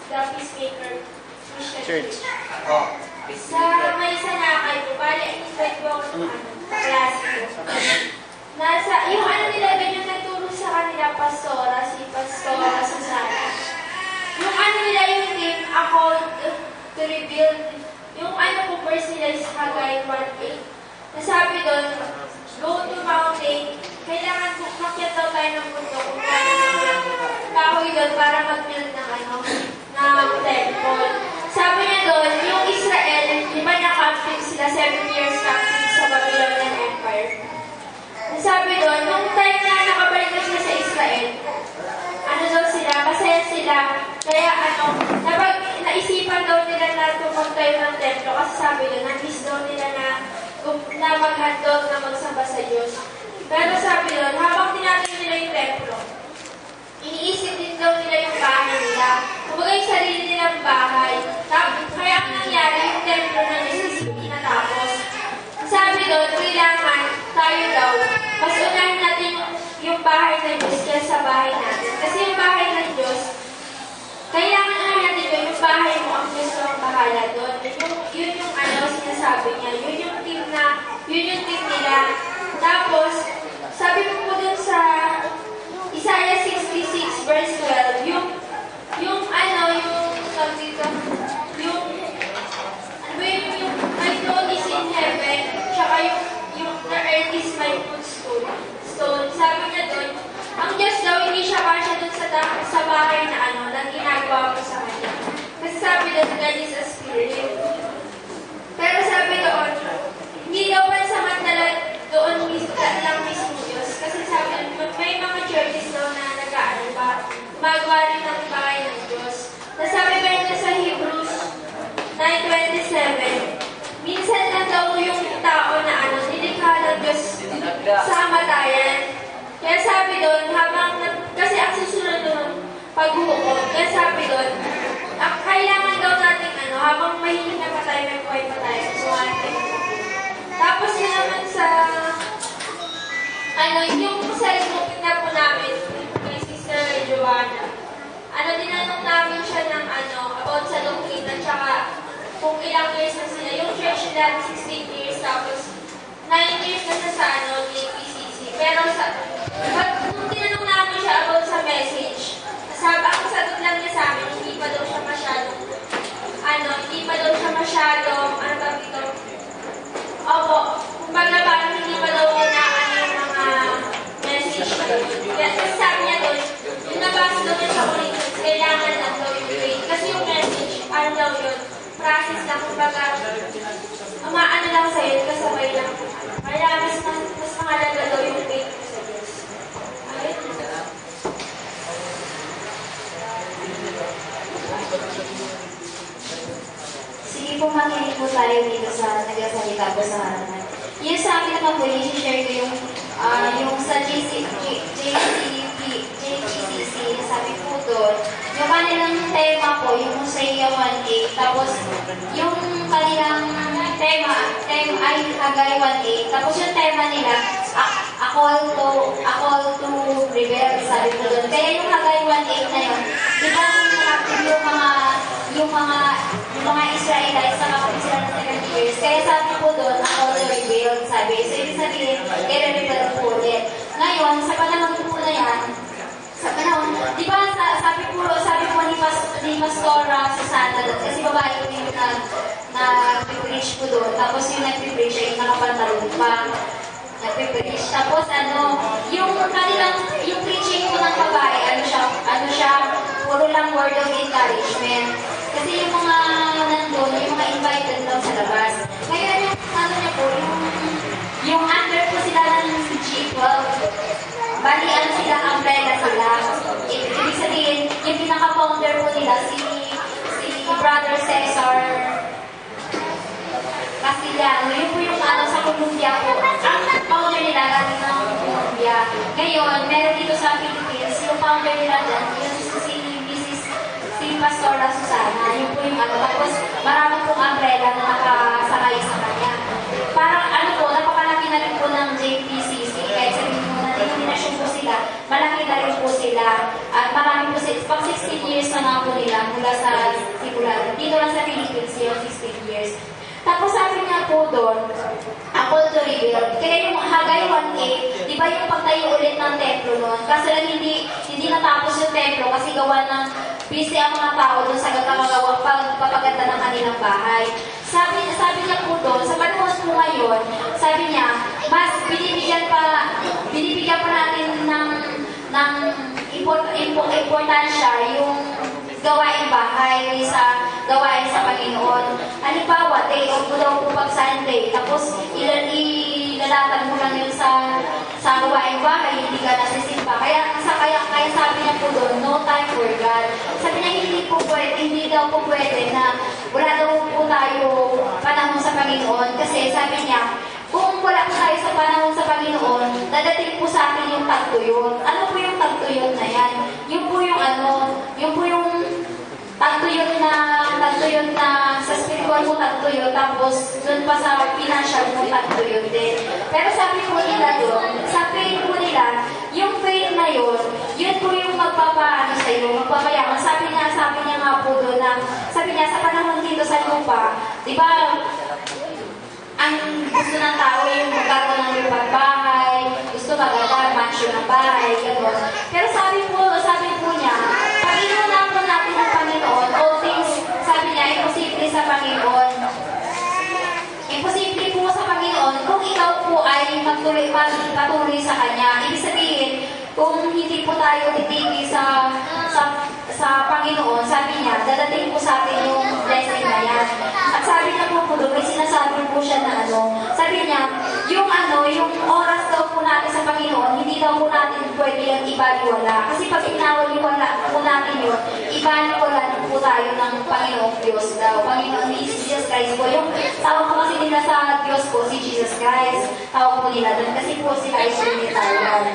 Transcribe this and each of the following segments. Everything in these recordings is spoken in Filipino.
the Peacemaker Christian Church. Church. Oh, Sa may sanakay ko, bali, in-invite ko ako ng klase ko. Yung nila, ganyan nagturo sa kanila, Pastora, si Pastora Susana. Yung nila, yung team, ako, to rebuild, yung ko verse nila is Haggai 1:8. Nasabi doon, go to mountain, kailangan makyat daw tayo ng mundo kung paano ng kahoy doon para mag-build ng temple. Sabi niya doon, yung Israel, di ba na-captive sila, 7 years captive sa Babylonian Empire. Sabi doon, nung time na nakabalik na sila sa Israel, daw sila, masaya sila, kaya naisipan daw nila na tumuntayo ng templo kasi sabi doon, na-miss daw nila na maghandog na magsamba sa Diyos. Pero sabi doon, habang tinatayo nila yung templo, iniisip din daw nila yung bahay nila. Kumbaga yung sarili nilang bahay. Kaya ang nangyari, yung templo na Diyos is hindi natapos. Sabi doon, kailangan tayo daw, mas unahin natin yung bahay ng Diyos kaya sa bahay natin. Kasi yung bahay ng Diyos, kailangan unahin natin doon, yung bahay mo, ang Diyos na ang bahala doon. Yun yung sinasabi niya. Yun yung team nila. Tapos, sabi mo doon sa Isaiah 66 verse 12, yung my throne is in heaven, tsaka yung the earth is my footstool. Sabi niya doon, ang Diyos daw, hindi siya kasya doon sa bahay na ginagawa mo sa kanya. Kasi sabi doon, God is a spirit. Pero sabi doon, hindi daw pansamantala doon lang mismo Diyos. Kasi sabi doon, may mga churches daw na gumagawa rin ng bahay ng Diyos. Nasabi ba yun sa Hebrews 9:27, minsan lang daw yung tao na nilikha ng Diyos sa kamatayan. Kaya sabi doon, kasi ang susunod ng paghuhukom, kaya sabi doon, kailangan daw natin habang mahihinga pa tayo, may buhay pa tayo. Tapos yun naman sa, yung cellphone na po namin, kay Sister Joanna, dinanong namin siya ng about sa doctrine, at saka kung ilang years na sila. Yung church nila, 16 years, tapos 9 years na siya sa PCC. Pero nung tinanong namin siya about sa message, ang sagot lang niya sa amin, hindi pa daw siya masyadong, kumbaga parang hindi pa daw na yung mga message na yun. Kasi sabi niya doon, yung nabasa daw niya sa Corinthians, kailangan lang daw yung faith. Kasi yung message, daw yun, process lang, kumbaga, lang sa'yo, kasabay lang. Kaya mas mahalaga daw yung faith mo sa Diyos. Sige po, makinig po tayo dito sa nagsasalita po sa harapan. Yung sa akin naman po, i-share ko yung sa JCCC, sabi po doon, yung kanilang tema po, yung Hosea 1:8, tapos yung kanilang tema ay Haggai 1:8, tapos yung tema nila, a call to rebel, sabi po doon. Kaya yung Haggai 1:8 na yun, di ba yung mga Israelites na kapag sila ng 70 years, kaya sabi po doon, a call to rebel, sabi. So, ibig sabihin, i-rebel po ulit. Ngayon, sa panahon po na yan, di ba sabi po ni Pastora Susana, kasi babae po yung nag-preach po doon, tapos yung nag-preach ay nakapantalon pa, nag-preach. Tapos yung preaching po ng babae, puro lang word of encouragement. Kasi yung mga nandun, yung mga invited lang sa labas. Ngayon niya po, yung under po sila ng G12, bali sila, umbrella sila. Ibig sabihin, yung pinaka-founder po nila, si Brother Cesar Castillano, yun po yung sa Columbia po. Ang founder nila galing ng Columbia. Ngayon, meron dito sa Philippines, yung founder nila dyan, yung si Pastora Susana, yun po yung tapos marami pong umbrella na nakasakay sa kanya. Parang napakalaki na rin po ng JPCC, kahit sabihin mo na hindi na siya po sila sila, malaki na rin po sila. At marami po sila, pang 16 years na nga po nila mula sa simula. Dito lang sa Philippines yung 16 years. Tapos sabi niya po doon, ako to rebuild. Kaya yung Hagay 1:8, di ba yung pagtayo ulit ng templo noon? Kasi lang hindi natapos yung templo kasi gawa ng busy ang mga tao doon sa gagawang pagpapaganda ng kanilang bahay. Sabi niya po doon, sa panahon po ngayon, sabi niya, mas binibigyan pa natin ng importansya yung gawain bahay sa gawain sa Panginoon. Halimbawa, day off mo daw po pag Sunday, tapos ilalatan mo lang yun sa gawain bahay, hindi ka nasisimba. Kaya sabi niya po doon, no time for God. Sabi niya, hindi daw po pwede na wala daw po tayo panahon sa Panginoon. Kasi sabi niya, kung wala po tayo sa panahon sa Panginoon, dadating po sa atin yung tagtuyot. Ano po yung tagtuyot na yan? Yung po yung tagtuyot na sa spiritual mo tagtuyot, tapos doon pa sa financial mo tagtuyot din. Pero sabi po nila doon, sa faith po nila, yung faith na yun po yung magpapaano sa iyo, magpapayaman. Sabi niya nga po doon na, sabi niya sa panahon dito sa lupa, di ba, ang gusto ng tao yung magkaroon ng lupang bahay, gusto maganda, mansion ng bahay, gano'n. Pero sabi po niya, pag inunan po natin ng Panginoon, all things, sabi niya, imposible sa Panginoon. Imposible po sa Panginoon kung ikaw po ay magpatuloy sa Kanya. Ibig sabihin, kung hindi po tayo titigil sa Panginoon, sabi niya, dadating po sa atin yung blessing na yan. At sabi niya po doon, may sinasabi po siya na sabi niya, yung oras daw po natin sa Panginoon, hindi daw po natin pwede yung ibaliwala. Kasi pag inawaliwala po natin yun, ibaliwala po tayo ng Panginoong Diyos daw. Panginoon ni Jesus Christ po. Yung tawag po kasi nila sa Diyos po, si Jesus Christ. Tawag po nila doon kasi po sila ay Trinitarian.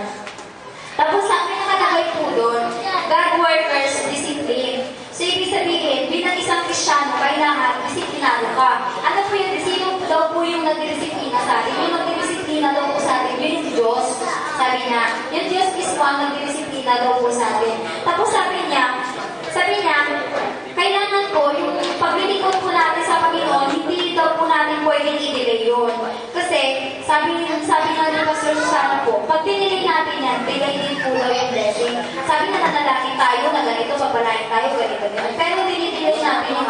Tapos sabi nakalagay po doon, God workers discipline. So ibig sabihin, bilang isang Kristyano, kailangan disiplinado ka. Ano po yung sino daw po yung nagdidisiplina sa atin? Yung nagdidisiplina daw po sa atin, yun yung Diyos. Sabi niya, yung Diyos mismo ang nagdidisiplina daw po sa atin. Tapos sabi niya, kailangan po, yung paglilingkod po natin sa Panginoon, hindi daw po natin pwedeng i-delay yun. Kasi, sabi nga ni Pastor Susana po, pag dinilay natin yan, delay din po daw yung blessing. Sabi na nanalangin tayo na ganito, papalain tayo, ganito. Pero dinidelay natin yung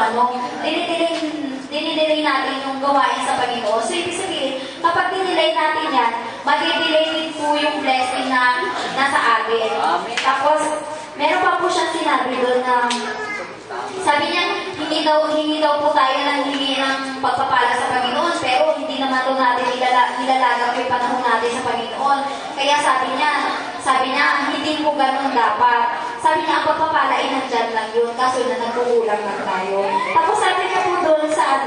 dinidelay natin yung gawain sa Panginoon. So, ibig sabihin, kapag dinilay natin yan, madidelay din po yung blessing na nasa atin. Tapos, meron pa po siyang sinabi doon na sabi niya, hingi daw po tayo ng pagpapala sa Panginoon, pero hindi naman daw natin nilalagang yung panahon natin sa Panginoon. Kaya sabi niya, hindi po ganun dapat. Sabi niya, ang pagpapala ay nandyan lang yun, kaso na nagkukulang lang tayo. Tapos sabi niya po doon sa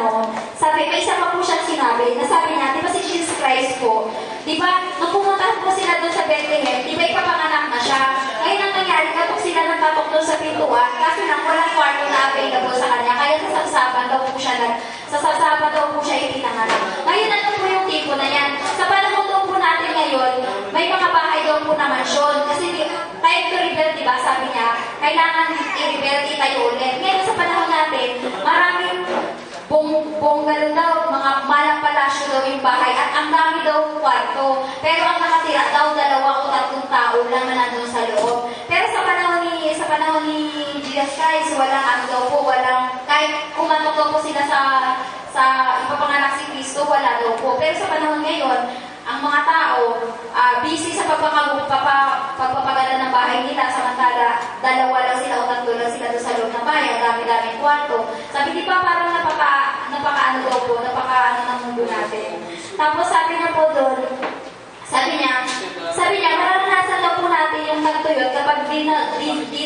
may isa pa po siyang sinabi, na sabi niya, di ba si Jesus Christ po, di ba, nung pumunta po sila doon sa Bethlehem, di ba ipapanganak na siya? Ngayon ang nangyari, katok sila nagtatok doon sa pintuan, kasi nang walang kwarto na available sa kanya, kaya sa sasaban daw po siya ipinanganak. Ngayon, ano po yung tipo na yan? Sa panahon daw po natin ngayon, may mga bahay daw po na mansyon, kasi time to rebuild, di ba, sabi niya, kailangan i-rebuild, itayo ulit. Ngayon sa panahon natin, maraming bungalow daw, mga malang palasyo daw yung bahay, at ang dami daw kwarto. Pero ang nakatira daw, 2 o 3 tao lang na nandun sa loob. Pero sa panahon ni Jesus Christ, walang kahit kumatok daw po sila sa ipapanganak si Kristo, wala daw po. Pero sa panahon ngayon, ang mga tao, busy sa pagpapaganda ng bahay nila, samantala 2 lang sila o 3 lang sila doon sa loob ng bahay, ang dami-daming kwarto. Sabi, di ba parang napaka-ano ng mundo natin. Tapos sabi niya po doon, sabi niya, mararanasan daw po natin yung tagtuyot kapag di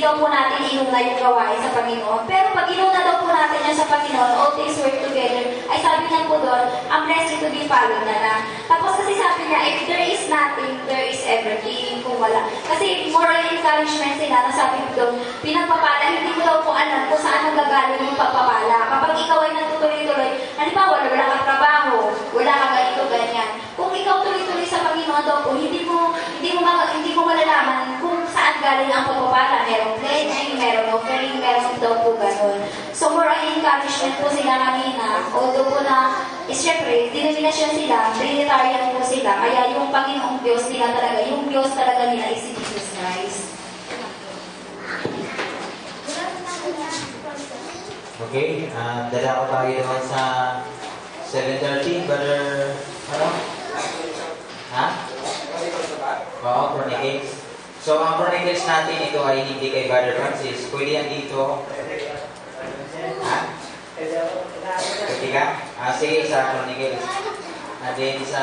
daw po natin inuna yung gawain sa Panginoon. Pero pag inuna daw po natin yan sa Panginoon, all things work together, ay sabi niya po doon, ang blessing to be followed na lang. Tapos kasi sabi niya, if there is nothing, there is everything. Kung wala. Kasi moral encouragement sila, na sabi ko doon, pinagpapala, hindi ko daw po alam kung saan ang gagaling yung pagpapala. Kapag ikaw ay natutuloy-tuloy, halimbawa, wala kang trabaho, wala kang ganito, ganyan. Kung ikaw tuloy-tuloy sa Panginoon daw po, hindi mo malalaman galing ang pagpapala. Merong pledging, merong offering, merong daw po ganun. So more on encouragement po sila kanina. Although po na, siyempre, denominasyon sila, Trinitarian po sila. Kaya yung Panginoong Diyos nila talaga, yung Diyos talaga nila is si Jesus Christ. Okay, dala ko tayo naman sa 7:13, brother, ano? Ha? Oo, Chronicles. So, ang Chronicles natin, ito ay hindi kay Brother Francis. Pwede yan dito. Ha? Pwede ka? Sige, sa Chronicles. And then sa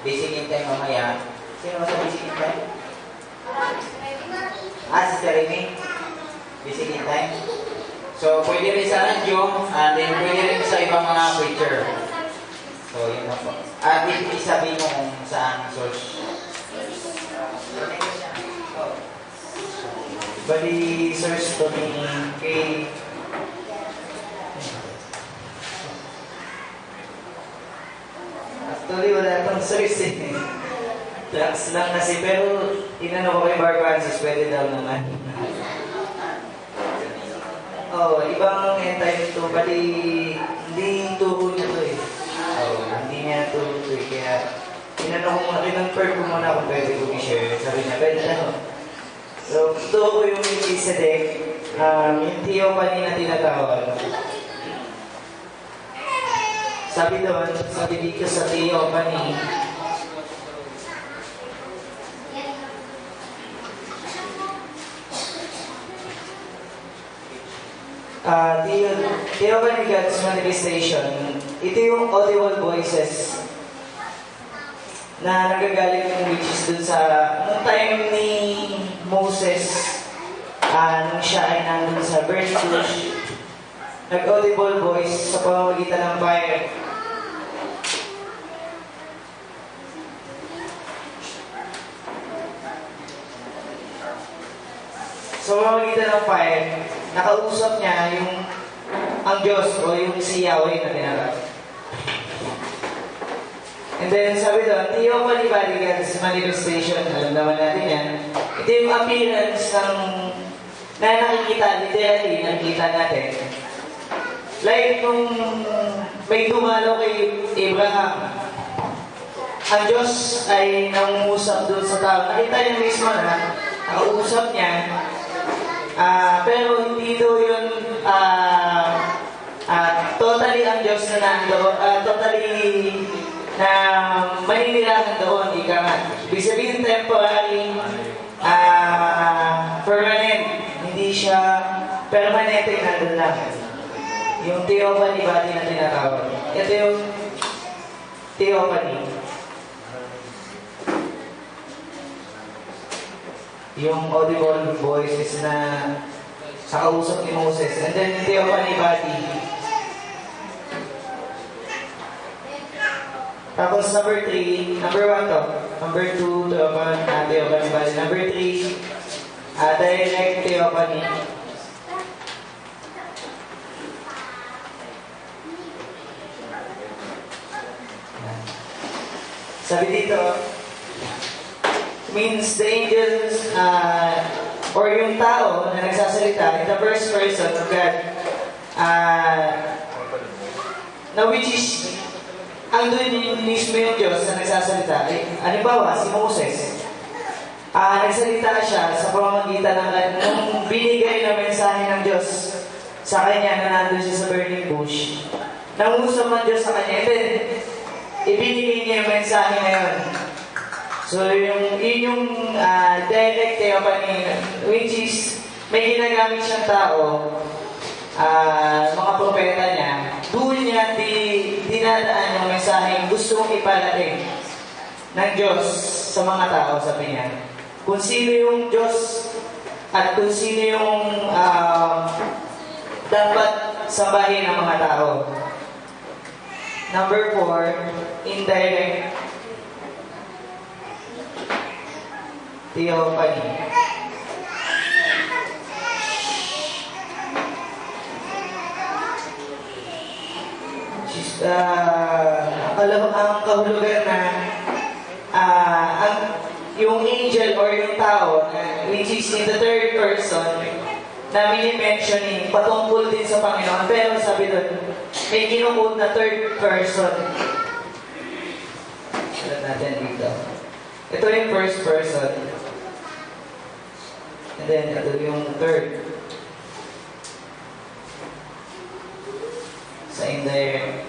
Basic in Time mamaya. Sino ba sa Basic in Time? Sister Amy? Basic in Time? So, pwede rin sa radyo, and then pwede rin sa ibang mga preacher. So, yun na po. At isabihin mo kung saan source. Bali, source to ni kay actually, wala itong source eh. Tracks lang kasi, pero inano ko kay Bar Francis, pwede daw naman. Ibang end-time ito, bali hindi tuho niya to eh. Hindi niya tuho to eh. Kaya, inano ko muna, kinonfirm ko muna kung pwede ko i-share. Sabi niya, pwede na. So, tuho ko yung Melchizedek, yung theophany na tinatawag. Sabi doon, sabi dito sa theophany, theophany God's manifestation, ito yung audible voices na nagagaling yung witches dun sa nung time ni Moses, nung siya ay nandun sa burning bush, nag-audible voice sa pamamagitan ng fire. Sa pamamagitan ng fire, nakausap niya ang Diyos o yung si Yahweh na tinatawag. And then sabi doon, theophany body God's manifestation, alam naman natin yan. Ito yung appearance na nakikita, literally, nakikita natin. Like nung may dumalo kay Abraham, ang Diyos ay nangungusap doon sa tao. Nakita niya mismo na nakausap niya. Pero hindi daw yun totally ang Diyos na nandoon, totally na maninirahan doon, ika nga. Ibig sabihin temporary, permanent. Hindi siya permanente nandun lang. Yung theophany body na tinatawag. Ito yung theophany. Yung audible voices na sa kausap ni Moses. And then yung theophany body. Tapos number 3, number 1 to. Number 2, theophany body. Number 3, direct theophany. Sabi dito, means the angels or yung tao na nagsasalita in the first person of God na which is andun yung mismo yung Diyos na nagsasalita. Halimbawa, si Moses, nagsalita siya sa pamamagitan ng binigay na mensahe ng Diyos sa kanya na nandun siya sa burning bush. Nangusap ng Diyos sa kanya, and then ibinigay niya yung mensahe na yun. So, yung direct theophany, which is may ginagamit siyang tao, mga propeta niya, doon niya dinadaan yung mensaheng gusto mong iparating ng Diyos sa mga tao, sabi niya. Kung sino yung Diyos at kung sino yung dapat sambahin ng mga tao. Number 4, indirect theophany. Ang kahulugan na yung angel or yung tao, which is in the third person, na mini-mentioning patungkol din sa Panginoon. Pero sabi doon, may kinukod na third person. Salat natin dito. Ito yung first person. And then, ito yung third. Sa indirect.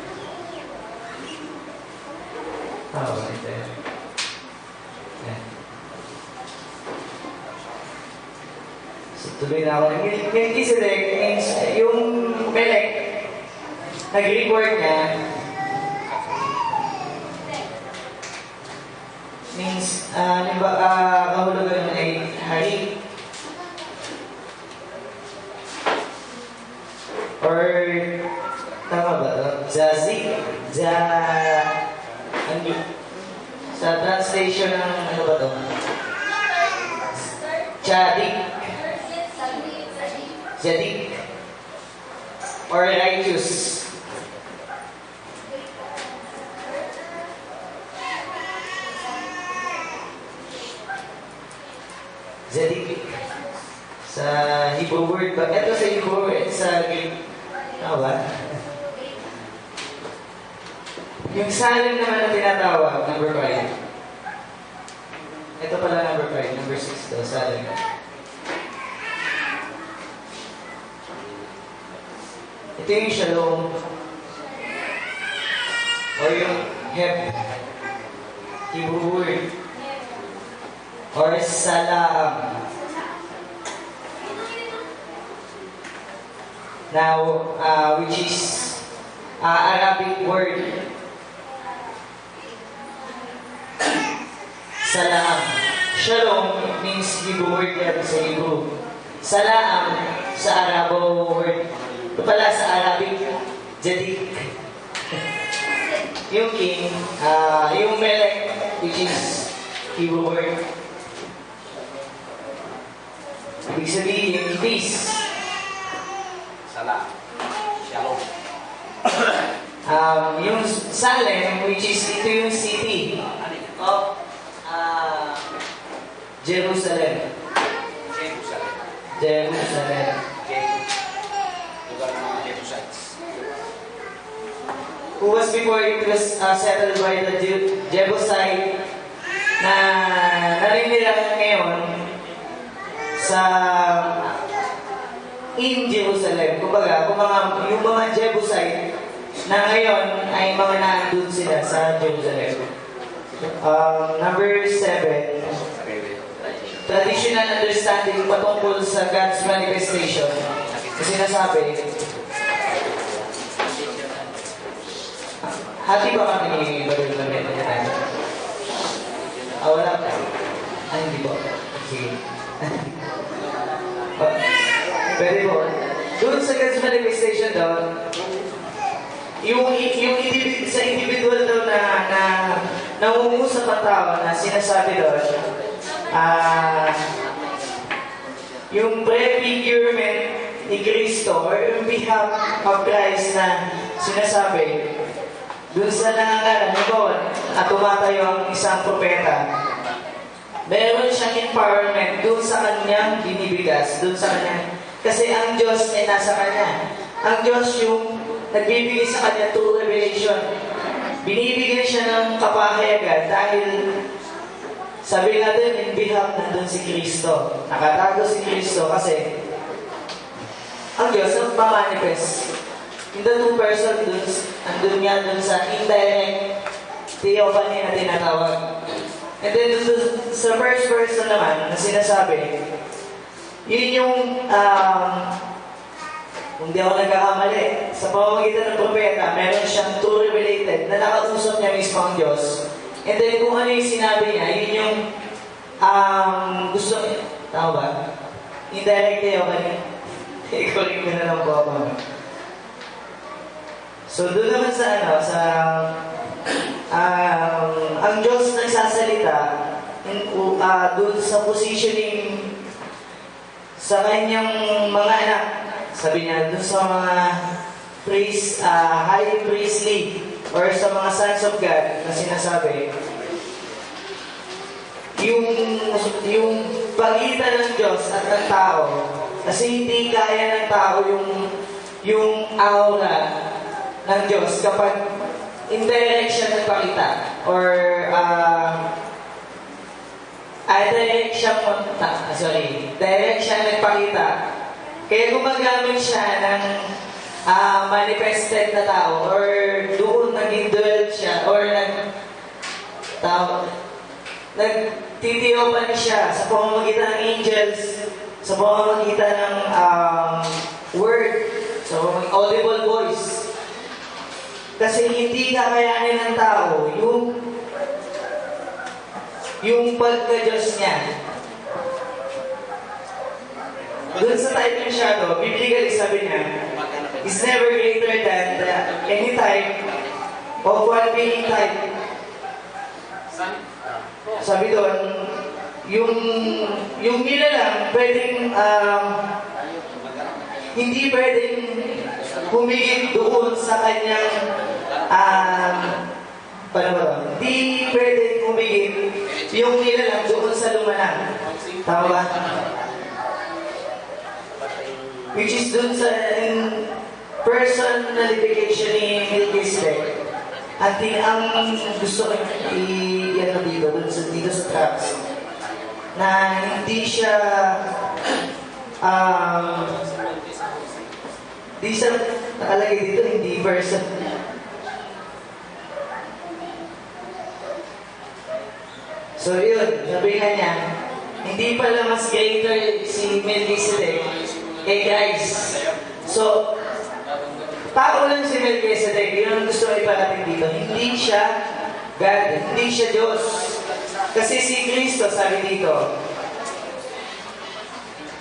Indirect. Yan. So, tuloy na ako. Yung Melchizedek means, yung Melek, nag-report niya, means, kahulugan nun ay hari. Or, tama ba? Zazi? Sa translation ng, ano ba to? Zadik. Or righteous. Zadik. Sa Hebrew word ba? Ito sa Hebrew word, sa Greek. Tama ba? Yung Salem naman na tinatawag, number 5. Ito pala number 5, number 6 daw, Salem. Ito yung Shalom. O yung Heb. Hebrew word. Or Salam. Now, which is Arabic word. Salam. Shalom means Hebrew word yan sa Hebrew. Salam sa Arabo word. Ito pala sa Arabic, Zadik. Yung king, yung Melek, which is Hebrew word. Ibig sabihin, peace. Salam. Shalom. Yung Salem, which is ito yung city of Jerusalem. Jerusalem. Jerusalem. Lugar ng mga Jebusites. Who was before it was settled by the Jebusite na naninirahan ngayon sa in Jerusalem. Kumbaga, yung mga Jebusite na ngayon ay mga nandun sila sa Jerusalem. Number 7, traditional understanding patungkol sa God's manifestation. Kasi nasabi, hati ba kami ni Badul na meron? Wala pa. Hindi po. Sige. Pwede po. Doon sa God's manifestation daw, sa individual daw na nangungusap ang tao na sinasabi doon, yung prefigurement ni Kristo or yung behalf of Christ na sinasabi, doon sa nangangalan, at tumatayo ang isang propeta, meron siyang empowerment doon sa kanyang binibigas, doon sa kanyang, kasi ang Diyos ay nasa kanya. Ang Diyos yung nagbibigay sa kanya true revelation. Binibigyan siya ng kapahayagan dahil sabi natin, in behalf nandun si Kristo. Nakatago si Kristo kasi ang Diyos ang pamanifest. In the two person, andun nga dun sa indirect theophany na tinatawag. And then sa first person naman na sinasabi, yun yung kung di ako nagkakamali, sa pamamagitan ng propeta, meron siyang true revelated na nakausap niya mismo ang Diyos. And then kung ano yung sinabi niya, yun yung gusto niya. Tama ba? Indirect kayo kanina. I-correct ko na lang po ako. So doon naman sa ang Diyos nagsasalita doon sa positioning sa kanyang mga anak. Sabi niya, doon sa mga high priestly or sa mga sons of God na sinasabi, yung, yung pagitan ng Diyos at ng tao. Kasi hindi kaya ng tao yung aura ng Diyos kapag indirect siya nagpakita or direct siya nagpakita. Kaya gumagamit siya ng manifested na tao or doon naging dwell siya or nagtitiyopan siya sa pamamagitan ng angels, sa pamamagitan ng word, sa pamamagitan ng audible voice. Kasi hindi kakayanin ng tao yung pagka-Diyos niya. Doon sa type ng shadow, biblically sabi niya, is never greater than any type of one being type. Sabi doon, yung nilalang pwedeng, hindi pwedeng humigit doon sa kanyang, hindi pwedeng humigit yung nilalang doon sa lumanang. Tama ba? Which is dun sa personalification ni Melchizedek. At ang gusto ko i-ano dito sa tracks, na hindi siya nakalagay dito, hindi person. So yun, sabi nga niya, hindi pala mas greater si Melchizedek kay Christ. So, tao lang si Melchizedek, yun ang gusto ko iparating dito. Hindi siya God, hindi siya Diyos. Kasi si Kristo, sabi dito,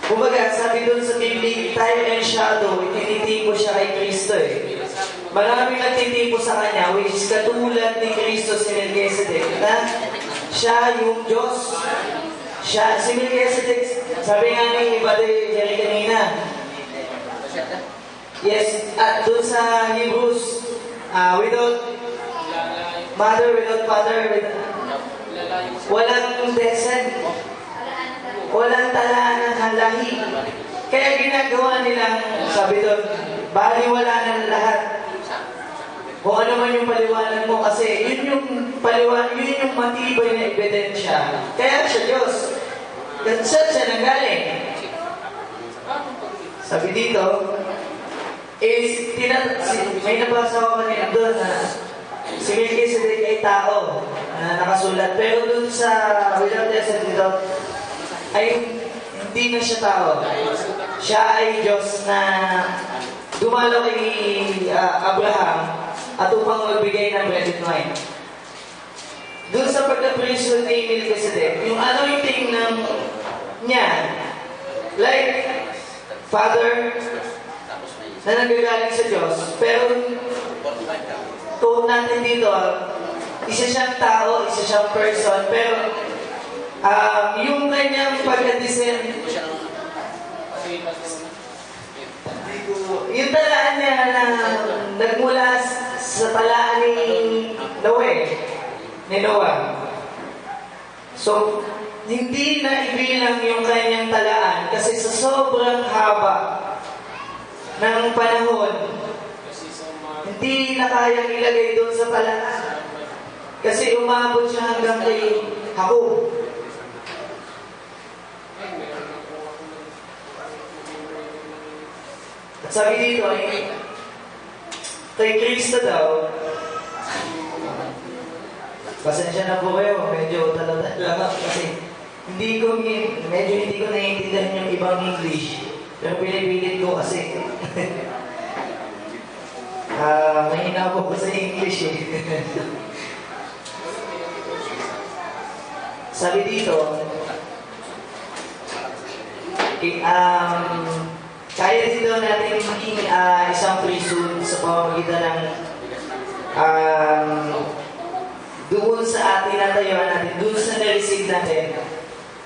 kumbaga, sabi doon sa Biblia, time and shadow, itinitipo siya kay Kristo eh. Maraming nagtitipo sa Kanya, which is katulad ni Kristo si Melchizedek, na siya yung Diyos. Siya, si Melchizedek, sabi nga ni Brother Jerry kanina, yes, at doon sa Hebrews, without mother, without father, walang descent, walang talaan ng lahi. Kaya ginagawa nilang, sabi doon, baliwala ng lahat. Kung ano man yung paliwanag mo, kasi yun yung paliwanag, yun yung matibay na ebidensya. Kaya siya Diyos. Kasi siya nanggaling. Sabi dito, is, may nabasa ko kanina doon na si Melchizedek ay tao na nakasulat. Pero doon sa without descent, without, ay hindi na siya tao. Siya ay Diyos na dumalo kay Abraham at upang magbigay ng bread and wine. Doon sa pagka-priesthood ni Melchizedek, yung anointing ng niya, like Father na nanggagaling sa Diyos, pero tuon natin dito, isa siyang tao, isa siyang person, pero yung kanyang pagka-descend, yung talaan niya na nagmula sa talaan ni Noah. So, hindi na ibilang yung kanyang talaan kasi sa sobrang haba ng panahon, hindi na kayang ilagay doon sa talaan. Kasi umabot siya hanggang kay Jacob. At sabi dito, kay Kristo daw, pasensya na po kayo, medyo talaga lang kasi medyo hindi ko naiintindihan yung ibang English. Pero pinipilit ko kasi mahina po sa English eh. Sabi dito, kaya din daw natin maging isang priesthood sa pamamagitan ng doon sa ating natayuan natin, doon sa na-receive natin.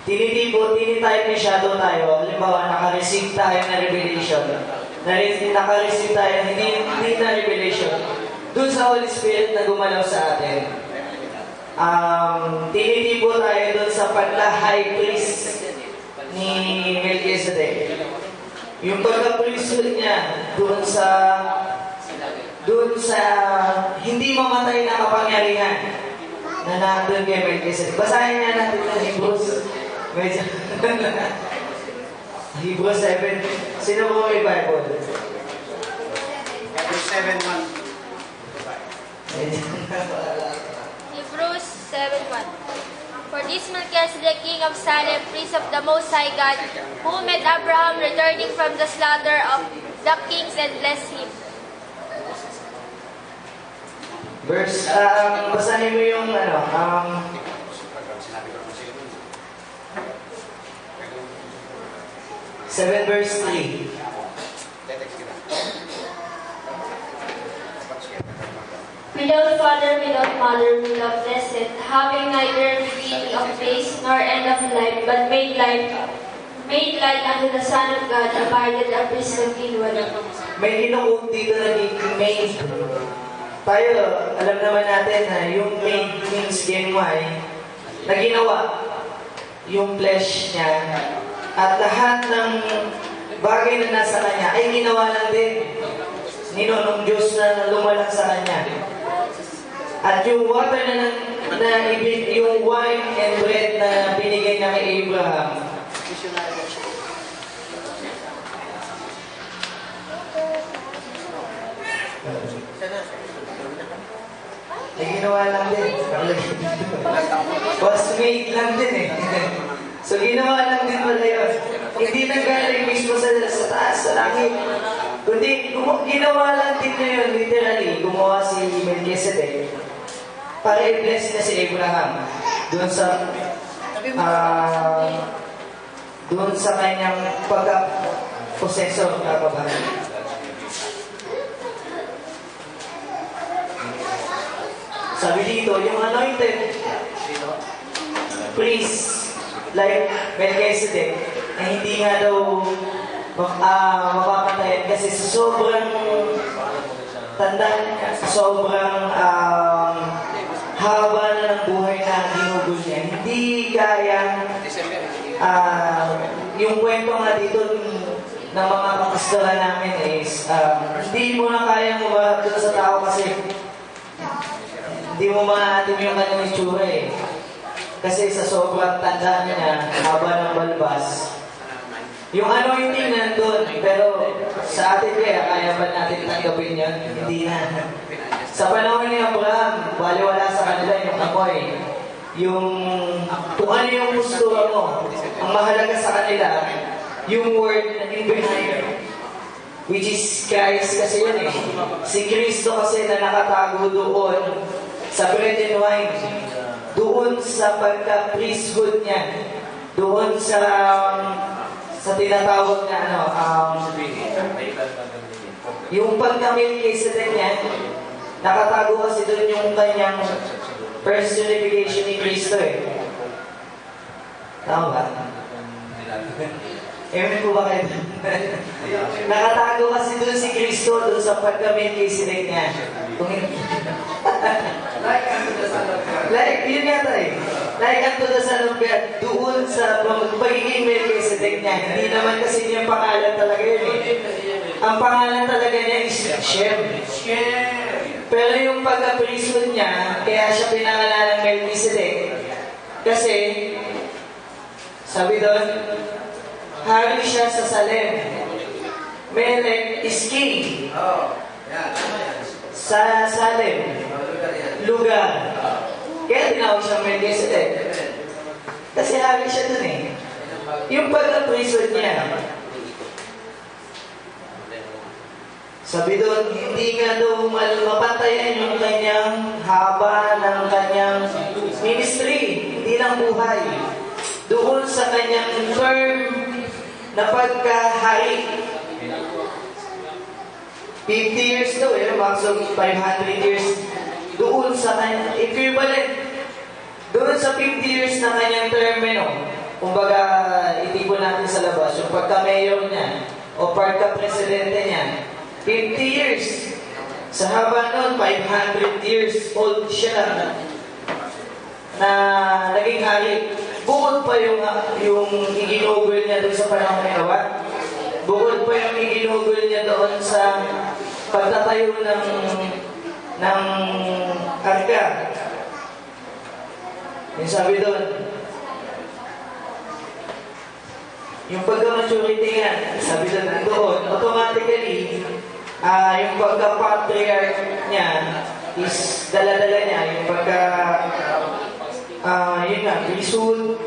Tinitype ni shadow tayo. Halimbawa, naka-receive tayo na revelation. Naka-receive tayo hindi na revelation. Doon sa Holy Spirit na gumalaw sa atin. tinitipo tayo doon sa pagka-high priest ni Melchizedek. Yung pagka-priesthood niya doon sa hindi mamatay na kapangyarihan na nandun kay Melchizedek. Basahin nga natin ng Hebrews. Medyo Hebrews 7. Sino po may Bible? Hebrews 7:1. Hebrews 7:1. For this Melchizedek, king of Salem, priest of the Most High God, who met Abraham returning from the slaughter of the kings and blessed him. Verse, basahin mo yung Sinabi ko naman sila nun. 7 verse 3. Tetext kita. Without father, without mother, without blessed, having neither beginning of days nor end of life, but made like unto the Son of God, abided a priest continually. May kinukup dito na made. Tayo, alam naman natin na yung made means genway, na ginawa yung flesh niya, at lahat ng bagay na nasa kanya ay ginawa lang din ni Nonong Diyos na lumalang sa kanya. At yung water yung wine and bread na binigay niya kay Abraham, ay ginawa lang din. Was made lang din eh. So ginawa lang din pala yun. Hindi nanggaling mismo sa taas, sa langit. Kundi ginawa lang din na yun, literally. Gumawa si Melchizedek para i-bless niya si Abraham doon sa kanyang pagka-possessor, kapabahan. Sabi dito, yung anointed priest like Melchizedek na hindi nga daw mapapatayan kasi sobrang tanda, sobrang haba na ng buhay na ginugol niya. Hindi kaya yung kwento nga dito ng mga kapastoran namin is hindi mo na kaya umarap doon sa tao kasi hindi mo maatim yung kanyang itsura eh. Kasi sa sobrang tanda niya, haba ng balbas, yung anointing nandun, pero sa atin kaya ba natin tanggapin yun? Hindi na. Sa panahon ni Abraham, baliwala sa kanila yung amoy. Kung ano yung postura mo, ang mahalaga sa kanila, yung word na behind, which is Christ kasi yun eh. Si Kristo kasi na nakatago doon sa bread and wine, doon sa pagka-priesthood niya, doon sa tinatawag na yung pagka-Melchizedek niya, nakatago kasi doon yung kanyang personification ni Kristo eh. Tama ba? Ewan ko ba kayo? Nakatago kasi doon si Kristo doon sa pagka-Melchizedek niya. Like, yun yata eh. Like unto the Son of God, doon sa pagiging Melchizedek niya. Hindi naman kasi yung pangalan talaga yun eh. Ang pangalan talaga niya is Shem. Pero yung pagka-priesthood niya, kaya siya pinangalan ng Melchizedek. Kasi, sabi doon, hari siya sa Salem. Melech is king. Sa Salem. Lugar. Kaya tinawag siyang Melchizedek. Kasi hari siya dun eh. Yung pagka-priesthood niya, sabi doon, hindi nga daw mapatayan yung kanyang haba ng kanyang ministry. Hindi lang buhay. Doon sa kanyang term na pagkahari. 50 years daw eh, maximum 500 years. Doon sa kanyang equivalent. Doon sa 50 years na kanyang termino. Kumbaga, itipon natin sa labas, yung pagka-mayor niya o pagka-presidente niya. 50 years. Sa haba nun, 500 years old siya. na naging hari. Bukod pa yung iginugol niya doon sa panahon ni Noah. Bukod pa yung iginugol niya doon sa pagtatayo ng arka. Yung sabi doon, yung pagka-maturity nga, sabi doon, automatically, yung pagka-patriarch niya is dala-dala niya, yung yun nga, priesthood,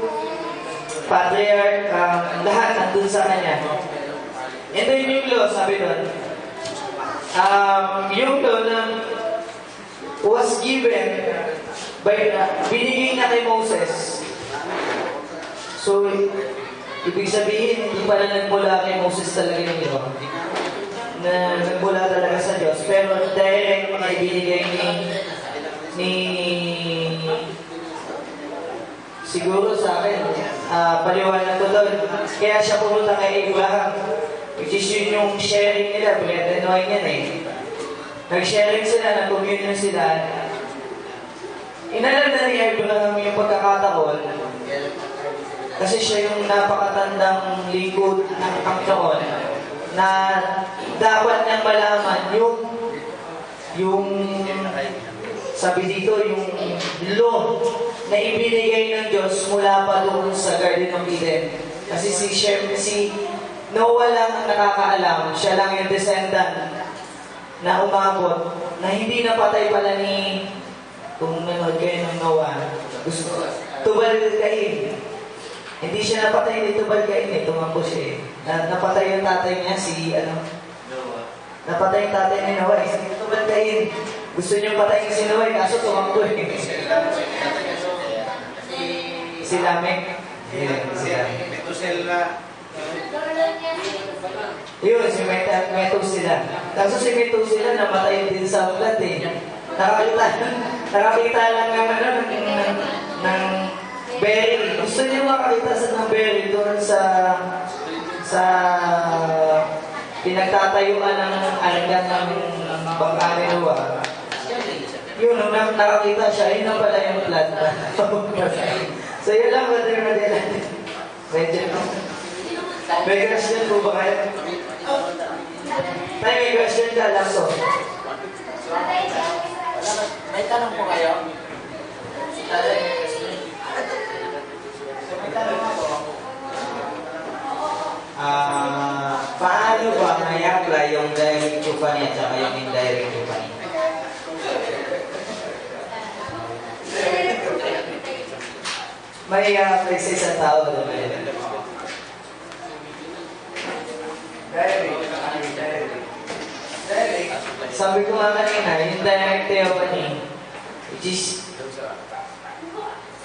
patriarch, lahat nandun sa kanya. And then yung law, sabi doon, yung law na was given binigay na kay Moses. So, ibig sabihin, hindi pala nagmula kay Moses talaga yung law. Na nagmula talaga sa Diyos. Pero direct na ibinigay ni siguro sa akin, paliwanag ko doon. Kaya siya pumunta kay Abraham. Which is yun yung sharing nila. Bread and wine yan eh. Nag-sharing sila, nag-communion sila. Inalam na ni Abraham yung pagkakataon. Kasi siya yung napakatandang lingkod ng Panginoon na dapat niyang malaman yung sabi dito, yung law na ibinigay ng Diyos mula pa doon sa Garden of Eden. Kasi si Noah lang ang nakakaalam, siya lang yung descendant na umabot, na hindi napatay pala ni, kung nanood kayo ng Noah, Tubal-Cain. Hindi siya napatay ni Tubal-Cain eh, tumampo siya eh. Napatay yung tatay niya, napatay yung tatay ni Noah, si Tubal-Cain. Gusto niyo patayin si Noah, kaso tumampo eh. Si Lamech. Si Metusela. Yun, si Metusela. Kaso si Metusela namatay din sa ulat eh. Nakakita lang naman ng berry. Gusto niyo makakita ng berry doon sa pinagtatayuan ng argan ng bangka ni Noah. Yun, nung nakakita siya, yun na pala yung plant. So yun lang, Madela. Medyo. May question po ba kayo? Tay, may question ka lang so. May tanong po kayo? Paano ba may-apply yung direct Chufani at saka yung indirect Chufani? May apply sa isang tao naman. Sabi ko nga kanina, yung direct theophany, which is,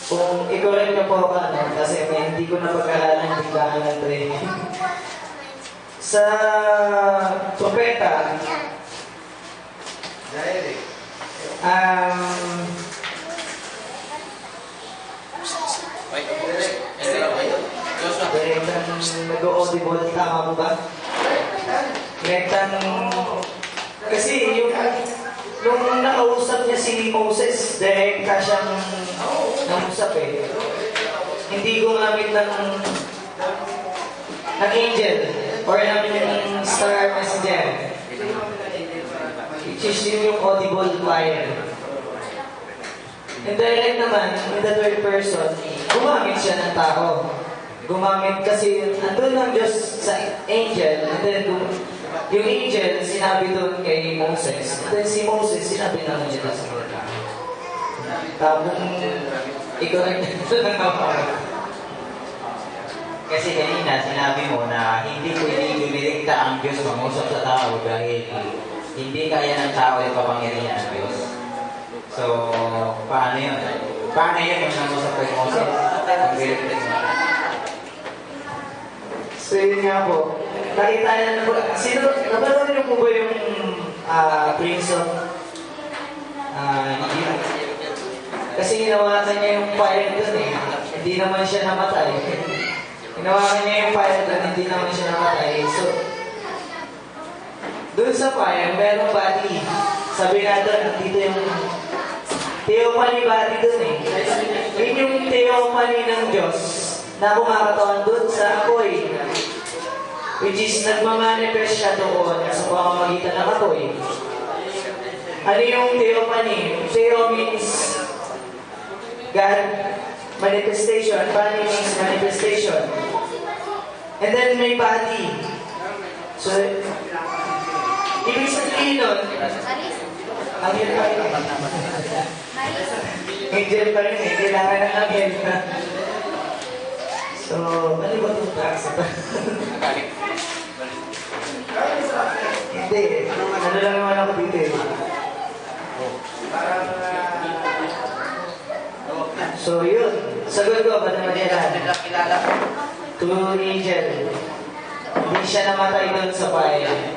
kung i-correct na po ako, kasi hindi ko na pag-aralan yung biglaan ng training. Sa propeta, direktang nag-audible, tama mo ba? Direktang, kasi nung nakausap niya si Moses, direkta siyang nausap eh. Hindi gumamit ng angel or ng star messenger. Which is yung audible choir. And direct naman, in the third person, gumamit siya ng tao. Gumamit kasi, andun ng Diyos sa angel, and then yung angel, sinabi doon kay Moses. And then si Moses, sinabi naman niya sa mga tao. Tapos, i-correct lang ako. Kasi kanina sinabi mo na hindi pwedeng dumirekta ang Diyos mangusap sa tao dahil hindi kaya ng tao yung kapangyarihan ng Diyos. So, paano yun? Paano yun yung nangusap kay Moses? Ang direkta mo. So yun nga po. Nakita niya na po. Napanood niyo po ba yung Prince of Egypt? Kasi hinawakan niya yung fire doon eh. Hindi naman siya namatay. Hinawakan niya yung fire doon, hindi naman siya namatay. So, doon sa fire, merong body. Sabi nga doon, dito yung theophany body doon eh. yung theophany ng Diyos na kumakatawan doon sa apoy, which is nagmamanifest siya doon sa pamamagitan ng apoy. Ano yung theophany? Theo means God, manifestation. Phany means manifestation. And then may body. So, ibig sabihin nun, angel pa rin. Angel pa rin eh. Kailangan ng angel. So, ano ba itong tax? Hindi eh. Ano lang naman ako dito eh. So yun, sagot ko, Brother Magellan. True angel. Hindi siya namatay doon sa bayan.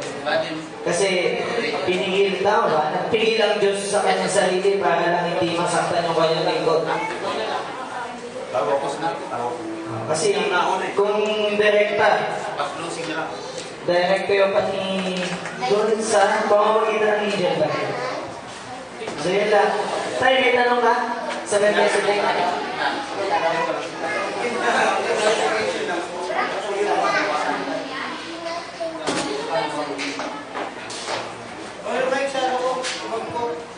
Kasi pinigil tao ba? Nagpigil ang Diyos sa kanyang sarili para lang hindi masaktan yung kanyang lingkod. Kasi kung direkta yung pati doon sa pamamagitan ng angel ba? So yun lang. Tayo, may tanong ka? Sa message.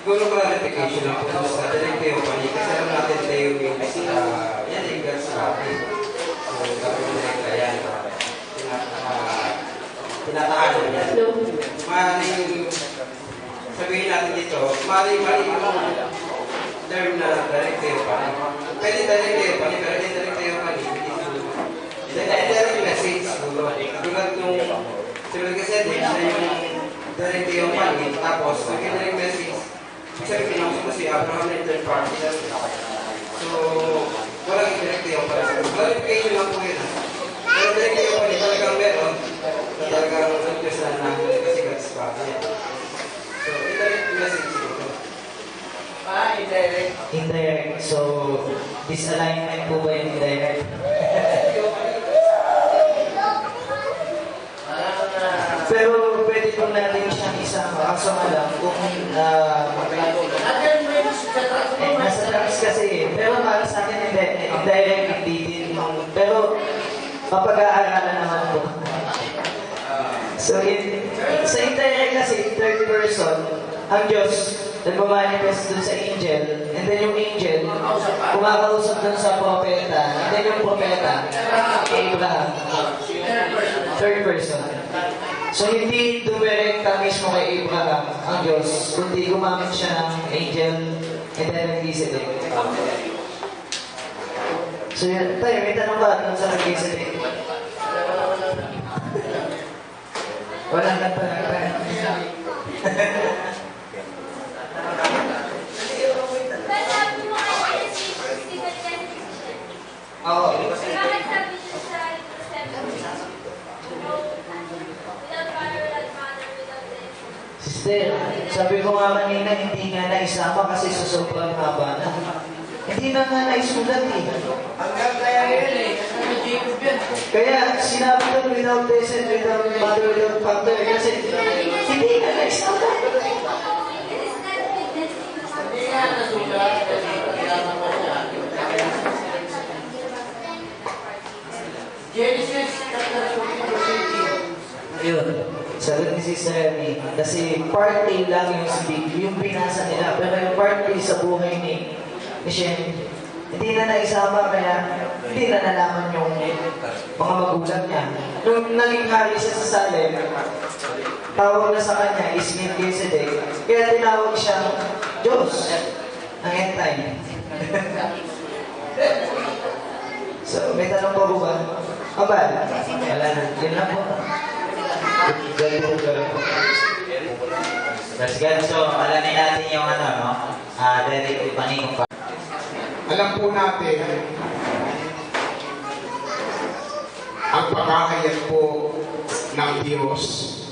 Siguro clarification lang po sa direct theophany kasi alam natin tayo yung yan yung God sa atin. So, gagawin direct na yan. Tinatahan niya. Maring sabihin natin dito, maring yung term na direct theophany. Pwede direct theophany, pero hindi direct theophany. Direct message. Tulad nung sila kasi din siya yung direct theophany, tapos nag-direct message. Kasi pinausap ko si Abraham na third party. So, walang direct theophany. Clarification lang po yun. Pero direct theophany talagang meron. Talagang nagkasalan namin kasi God's party. So, indirect message siguro. Indirect. Indirect. So, disalignment po ba yung indirect? Pero pwede po natin siyang isama. Kaso nga lang, kung nasa tracks kasi. Pero para sa akin, indirect hindi din. Pero, mapag-aaralan naman po. So, sa indirect kasi, third person, ang Diyos, nagmamanifest dun sa angel, and then yung angel, kumakausap dun sa propeta, and then yung propeta, Abraham. Third person. So, hindi dumirekta mismo kay Abraham ang Diyos, kundi gumamit siya ng angel, and then Melchizedek. So, yun. Tayo, may tanong ba dun sa Melchizedek? Wala na pa. Oo. Sister, sabi ko nga kanina, hindi nga naisama kasi sa sobrang haba na. Hindi na nga naisulat eh. Hanggang kaya yun eh. Ano Jacob yan? Kaya sinabi ko without descent, without mother, without father, kasi hindi na naisulat. Hindi nga nasulat. Genesis chapter 20. Ayun. Sagot ni Sister Remy, kasi part A lang yung speak, yung binasa nila, pero yung part B sa buhay ni Shen, hindi na naisama, kaya hindi na nalaman yung mga magulang niya. Nung naging hari siya sa Salem, tawag na sa kanya is Melchizedek, kaya tinawag siya Diyos ng end time. So, may tanong pa po ba? Abal? Wala na. Yun lang po. That's good. So, alamin natin yung ano, no? Direct theophany kung Alam po natin ang pagkakayat po ng Diyos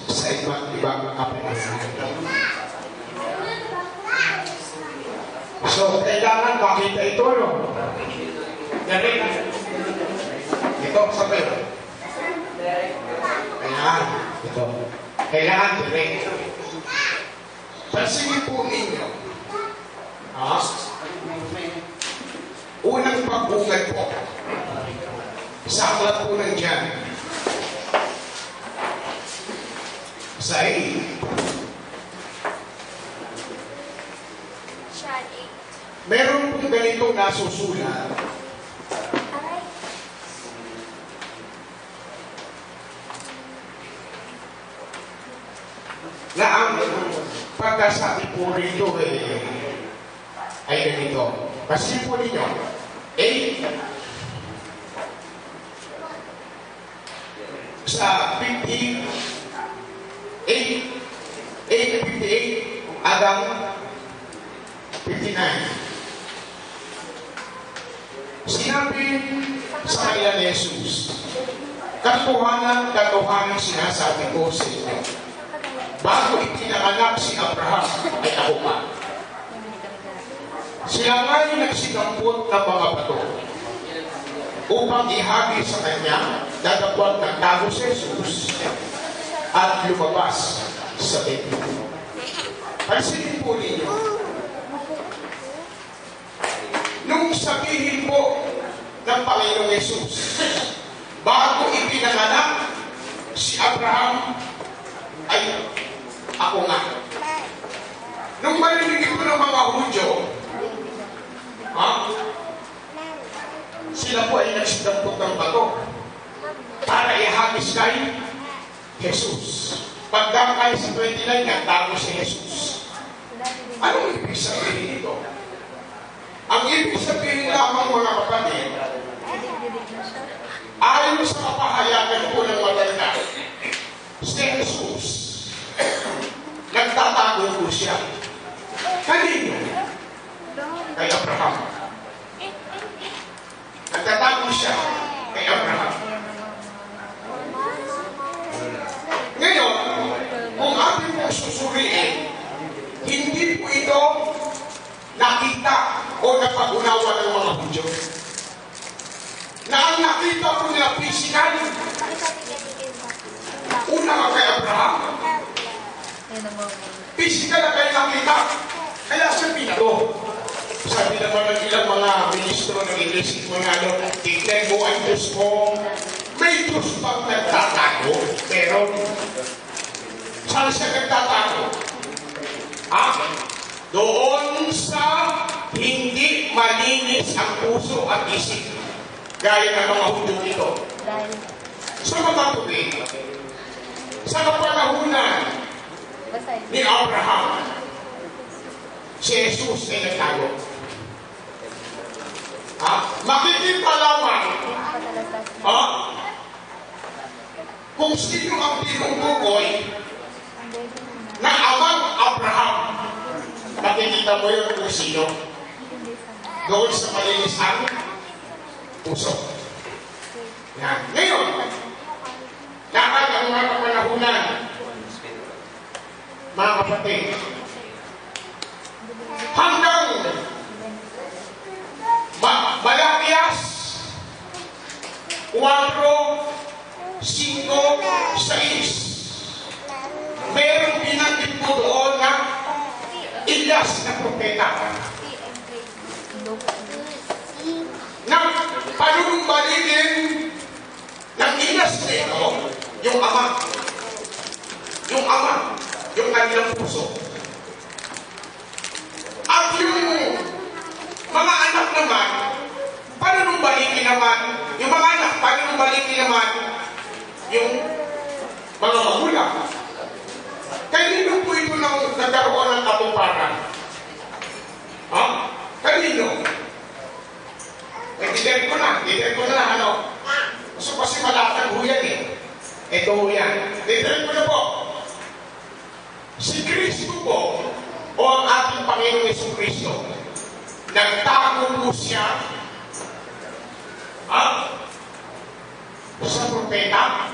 sa iba't ibang kapangyarihan. So, kailangan makita ito, no? Direct. Ito, sabi. Ayan, ito. Kailangan direct. Pansinin po ninyo. Unang pag Sa aklat po ng John. Sa 8. Siya, 8. Meron pong ganitong nasusulat. Aray. Na ang pagkasabi po rito ay ganito. Kasi po ninyo, 8 sa 58 hanggang 59. Sinabi sa kanila ni Jesus, katotohanan sinasabi ko sa inyo, bago ipinanganak si Abraham ay ako pa. Sila nga'y nagsinampot ng mga bato upang ihagi sa kanya, dadapwat ng tago si Jesus at lumabas sa templo. Pansinin po ninyo, nung sabihin po ng Panginoong Jesus, bago ipinanganak si Abraham ay ako nga. Nung marinig ito ng mga Hudyo, sila po ay nagsidampot ng bato para ihagis kay Jesus. Pagdakay sa 29 nga, tago si Jesus. Anong ibig sabihin ito? Ang ibig sabihin lamang mga kapatid, ayon sa kapahayagan po ng matanda, si Jesus, nagtatago po siya. Kanino? Kay Abraham. Nagtatago siya kay Abraham. Ngayon, kung ating po susuriin, hindi po ito nakita o napag-unawa ng mga Hudyo. Na ang nakita po nila physical, una nga kay Abraham. Physical na kayo nakita, kaya sa pinato. Sabi naman ng ilang mga ministro ng Iglesia, mga tignan mo ang Diyos mo, may Diyos pang nagtatago, pero saan siya nagtatago? Doon sa hindi malinis ang puso at isip, gaya ng mga Hudyo dito. Sa mga tubig, sa kapanahunan ni Abraham, si Jesus ay nagtago. Makikita lamang kung sino ang tinutukoy na amang Abraham. Makikita mo yun kung sino. Doon sa malinis ang puso. Yan. Ngayon, dapat ang mga kapanahunan, mga kapatid, hanggang Malakias 4, 5, 6, merong binanggit po doon na Ilyas na propeta. Nang panunumbalikin ng Ilyas nito, yung ama, yung kanilang puso. At yung mga anak naman, panunumbalikin naman, yung mga anak, panunumbalikin naman, yung mga magulang. Kanino po ito nang nagkaroon ng katuparan? Kanino? Didirin ko na, ano? Gusto kasi malatag ho yan eh. Ito ho yan. Didirin ko na po. Si Kristo po, o ang ating Panginoong Jesucristo, nagtago po siya sa propeta.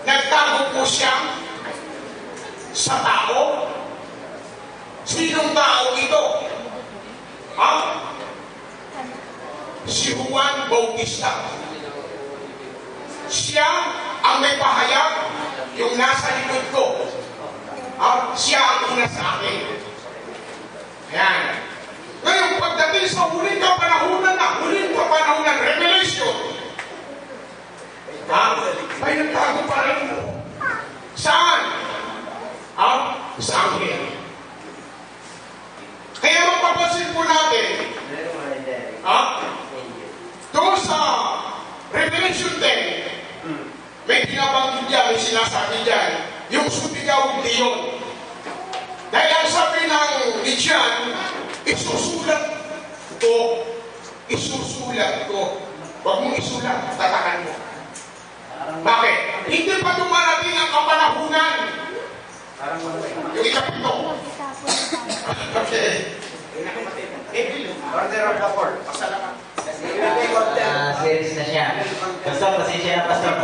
Nagtago po siya sa tao. Sinong tao ito? Si Juan Bautista. Siya ang may pahayag, yung nasa likod ko. Siya ang una sa akin. Ayan. Ngayon, pagdating sa huling kapanahunan Revelation, Ha? May nagtago pa rin. Saan? Ha? Sa akin. Kaya mapapansin po natin, ha? Doon sa Revelation 10, may binabanggit dyan, may sinasabi dyan, yung sumigaw leon. Dahil ang sabi ng Lidian, isusulat ko. Isusulat ko. Huwag mong isulat, tatakan mo. Bakit? Hindi pa dumarating ang kapanahunan. Yung ikapito. Okay. Order of the court. Series na siya. Pastor, pasensya na, Pastor.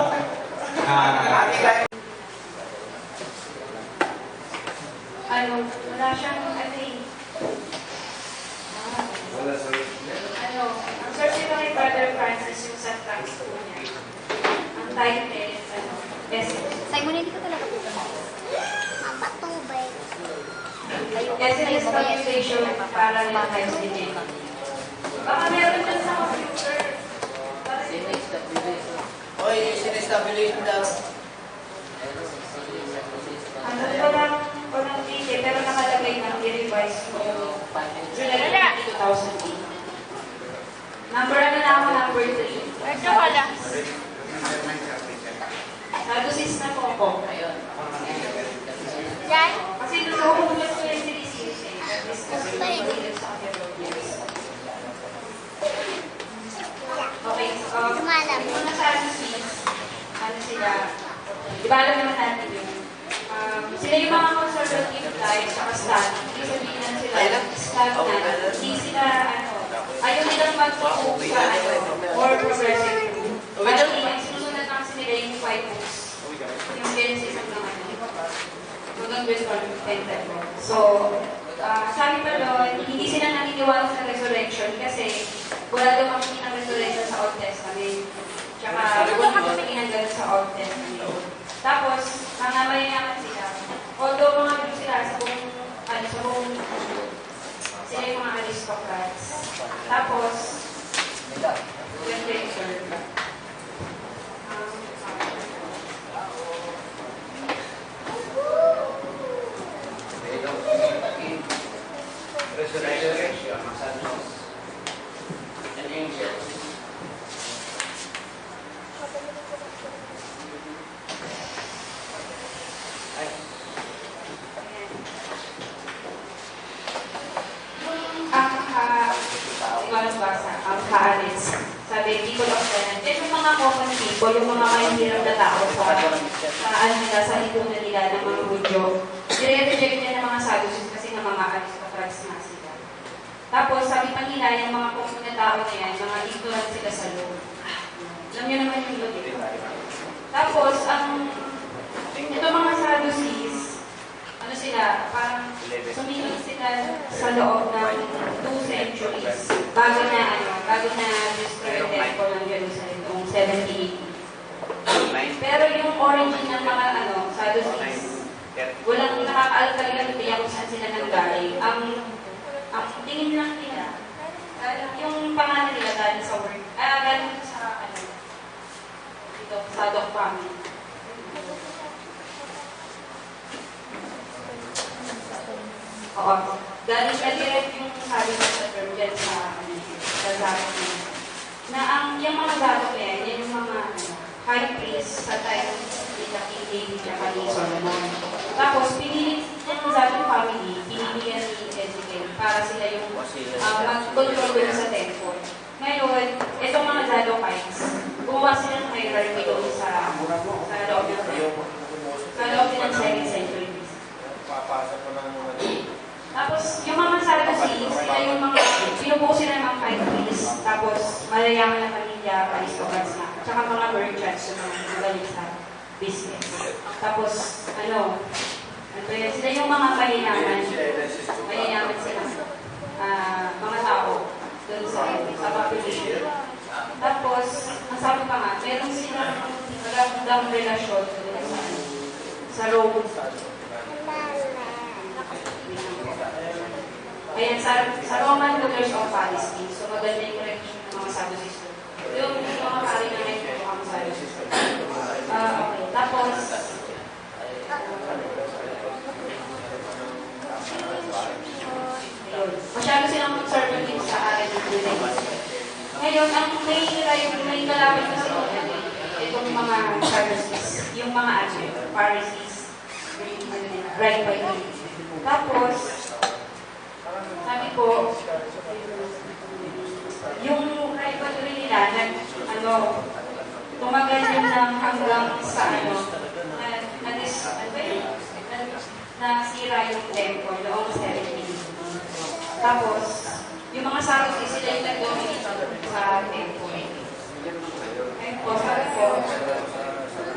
Wala siyang, ang source ito kay Brother Francis yung sa text po niya. Ang title, Say mo na, hindi ka talaga po. Essence Translation para ng times din. Baka meron dyan sa computer. Oy, sinestablish mo daw. Walang date, pero nakalagay na i-revise mo yung July 2008. Number ako, number 3. Ito pala. Sadusis na po ako. Yan. Kasi doon sa humulas ko yung sinis eh. Discuss ko yung sinis sa okay, muna sa Sadusis, ano sila, diba alam naman natin yun. Sila yung mga conservative type sa Catholic. Ibig sabihin na sila, stagnant. Hindi sila, ayaw nilang mag-focus sa, or progressive. At sinusunod na kasi nila yung 5 books. Yung Genesis ng mga hanggang verse 1. So, sabi pa doon, hindi sila naniniwala sa resurrection kasi wala daw makikita ng resurrection sa Old Testament. Tsaka, wala makikita ng sa Old Testament. Tapos, mga mayayaman sila. Although mga Jew sila sa buong, sila yung mga aristocrats. Tapos, yung return. Resurrection, masanos, and angels. Ang Haaretz, sabi, people of Canaan. Yan yung mga common people, yung mga mahihirap na tao sa lipunan nila ng mga Hudyo. Dire-reject niya ng mga Sadducees kasi ng mga aristocrats na sila. Tapos, sabi pa nila, yung mga common na tao na yan, mga ignorant sila sa loob. Alam niyo naman yung logic. Tapos, ito mga Sadducees, ano sila, parang sumilot sila sa loob ng 2 centuries bago na destroy yung temple ng Jerusalem noong 70 Pero yung origin ng mga Sadducees, walang nakakaalkalilang ideya kung saan sila nanggaling. Ang tingin lang nila, yung pangalan nila galing sa word, galing sa Sadok family. Oo. Galing na direct yung sabi ko sa term dyan sa Zadok na yung mga Zadok yan, yan yung mga high priest sa time ni King David at ni Solomon. Tapos, pinili yung Zadok family, pinilihan ni Ezekiel para sila yung mag-control doon sa temple. Ngayon, itong mga Zadokites, gumawa sila ng hierarchy doon sa loob ng 2nd century. Tapos, yung mga Sadducees, sila yung mga, pinubuo sila ng mga high priests, tapos malayaman na pamilya, aristocrats na, tsaka mga merchants yung mga magaling sa business. Tapos, sila yung mga mayayaman sila, mga tao, doon sa population. Tapos, ang sabi pa nga, meron silang magandang relasyon sa Rome. Ayan, sa Roman rulers of Palestine, so maganda yung relasyon ng mga Sadducees. Yung mga pari na ngayon po ang Sadducees. Tapos, masyado silang conservative sa aral ng Judaism. Ngayon, ang may kalaban kasi itong mga Pharisees, yung mga Pharisees, right by me. Tapos, sabi ko, yung right by me nila, tumagal yun ng hanggang sa nasira yung temple noong 17. Tapos, yung mga Sadducees, sila yung nag-dominate sa temple. Ayun po, sabi ko,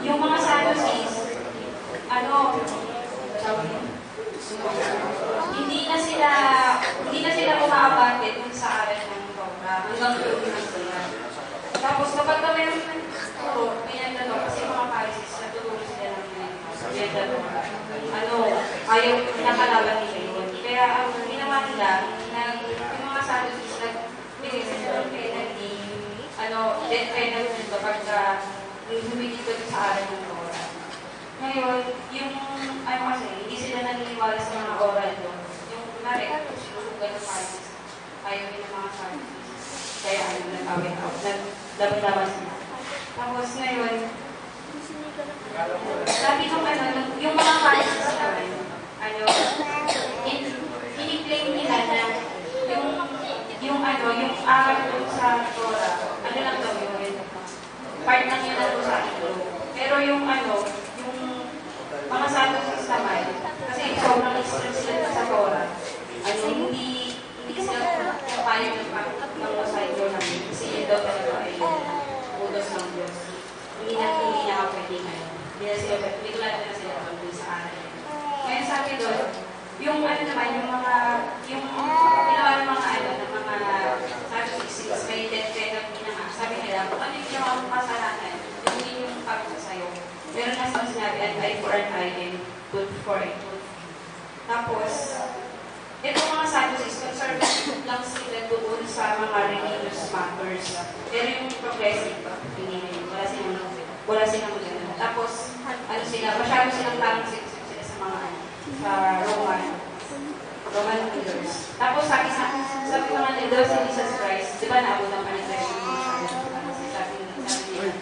yung mga Sadducees, hindi na sila umaabante dun sa aral ng Torah, hanggang doon na sila. Tapos, kapag ka meron ng turo, may nagtanong, kasi mga Pharisees, natuturo sila ng may nagtanong, ayaw nakalaban nila yun. Kaya, ang ginawa nila, yung mga Sadducees, nagbigay sila ng penalty, death penalty kapag humigit ko sa aral ng Torah. Ngayon, yung, kasi, hindi sila naniniwala sa mga oral doon. Yung, kunwari, sinusugan ng Pharisees, ayaw yung mga Sadducees. Kaya, naglaban sila. Tapos, ngayon, sabi ko, yung mga Pharisees naman, ini-claim nila na yung aral doon sa Torah, lang daw yun, part lang yun na doon sa ito. Pero yung mga Sadducees naman, kasi sobrang strict sila sa Torah, hindi sila papayo ng pag-usay ko namin, kasi yun daw talaga ay utos ng Diyos. Hindi na pwede ngayon. Hindi na sila pwede, bigla na sila pwede sa aral. Ngayon sabi doon, yung naman, yung ginawa ng mga Sadducees, may death penalty na nga. Sabi nila, kung ano yung ginawa mong kasalanan, hindi yung pagsasayo. Meron na silang sinabi, an eye for an eye and tooth for a tooth. Tapos, itong mga Sadducees, conservative lang sila doon sa mga religious matters. Pero yung progressive, hindi wala silang gano'n. Tapos, masyado silang parang sila sa mga sa Roman leaders. Tapos sabi ko nga nila si Jesus Christ, di ba naabot ang panitreso ng mga sabi nila,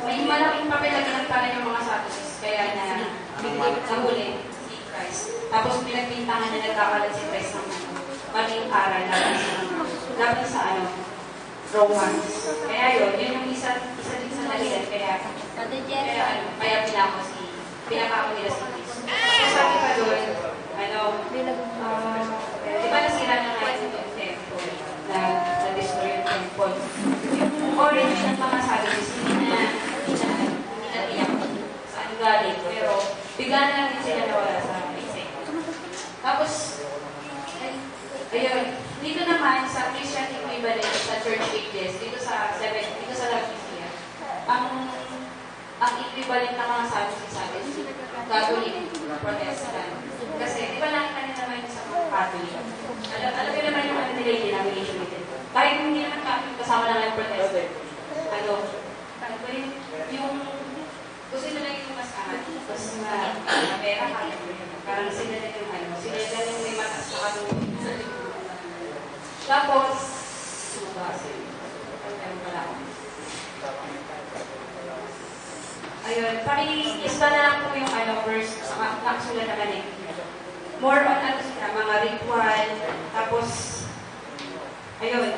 may malaking papel na ginagpalan yung mga Sadducees, kaya nahuli si Christ. Tapos pinagbintangan na nagkakalat si Christ ng maling aral laban sa Romans. Kaya yun yung isa din sa nalilan, kaya pinako nila si Christ. So sabi pa doon, di ba nasira na nga yung temple, na-destroy yung temple. Yung orange ng mga Sadducees, hindi na tiyak saan galing, pero bigla na lang din sila nawala sa isip. Tapos, ayun, dito naman sa Christian equivalent sa church ages, dito sa Laodicea, ang equivalent ng mga Sadducees sa atin, Catholic, Protestant. Kasi, di ba nakita niyo naman sa mga Catholic? Alam niyo naman yung nila yung denomination nito. Kahit hindi naman Catholic, kasama lang yung Protestant. Yung gusto nila yung mas pera kaya. Parang sila na yung sila na yung may mataas na katulong. Tapos, ayun, pakilista na lang po yung verse, nakasulat naman More on mga ritual, tapos, ayun,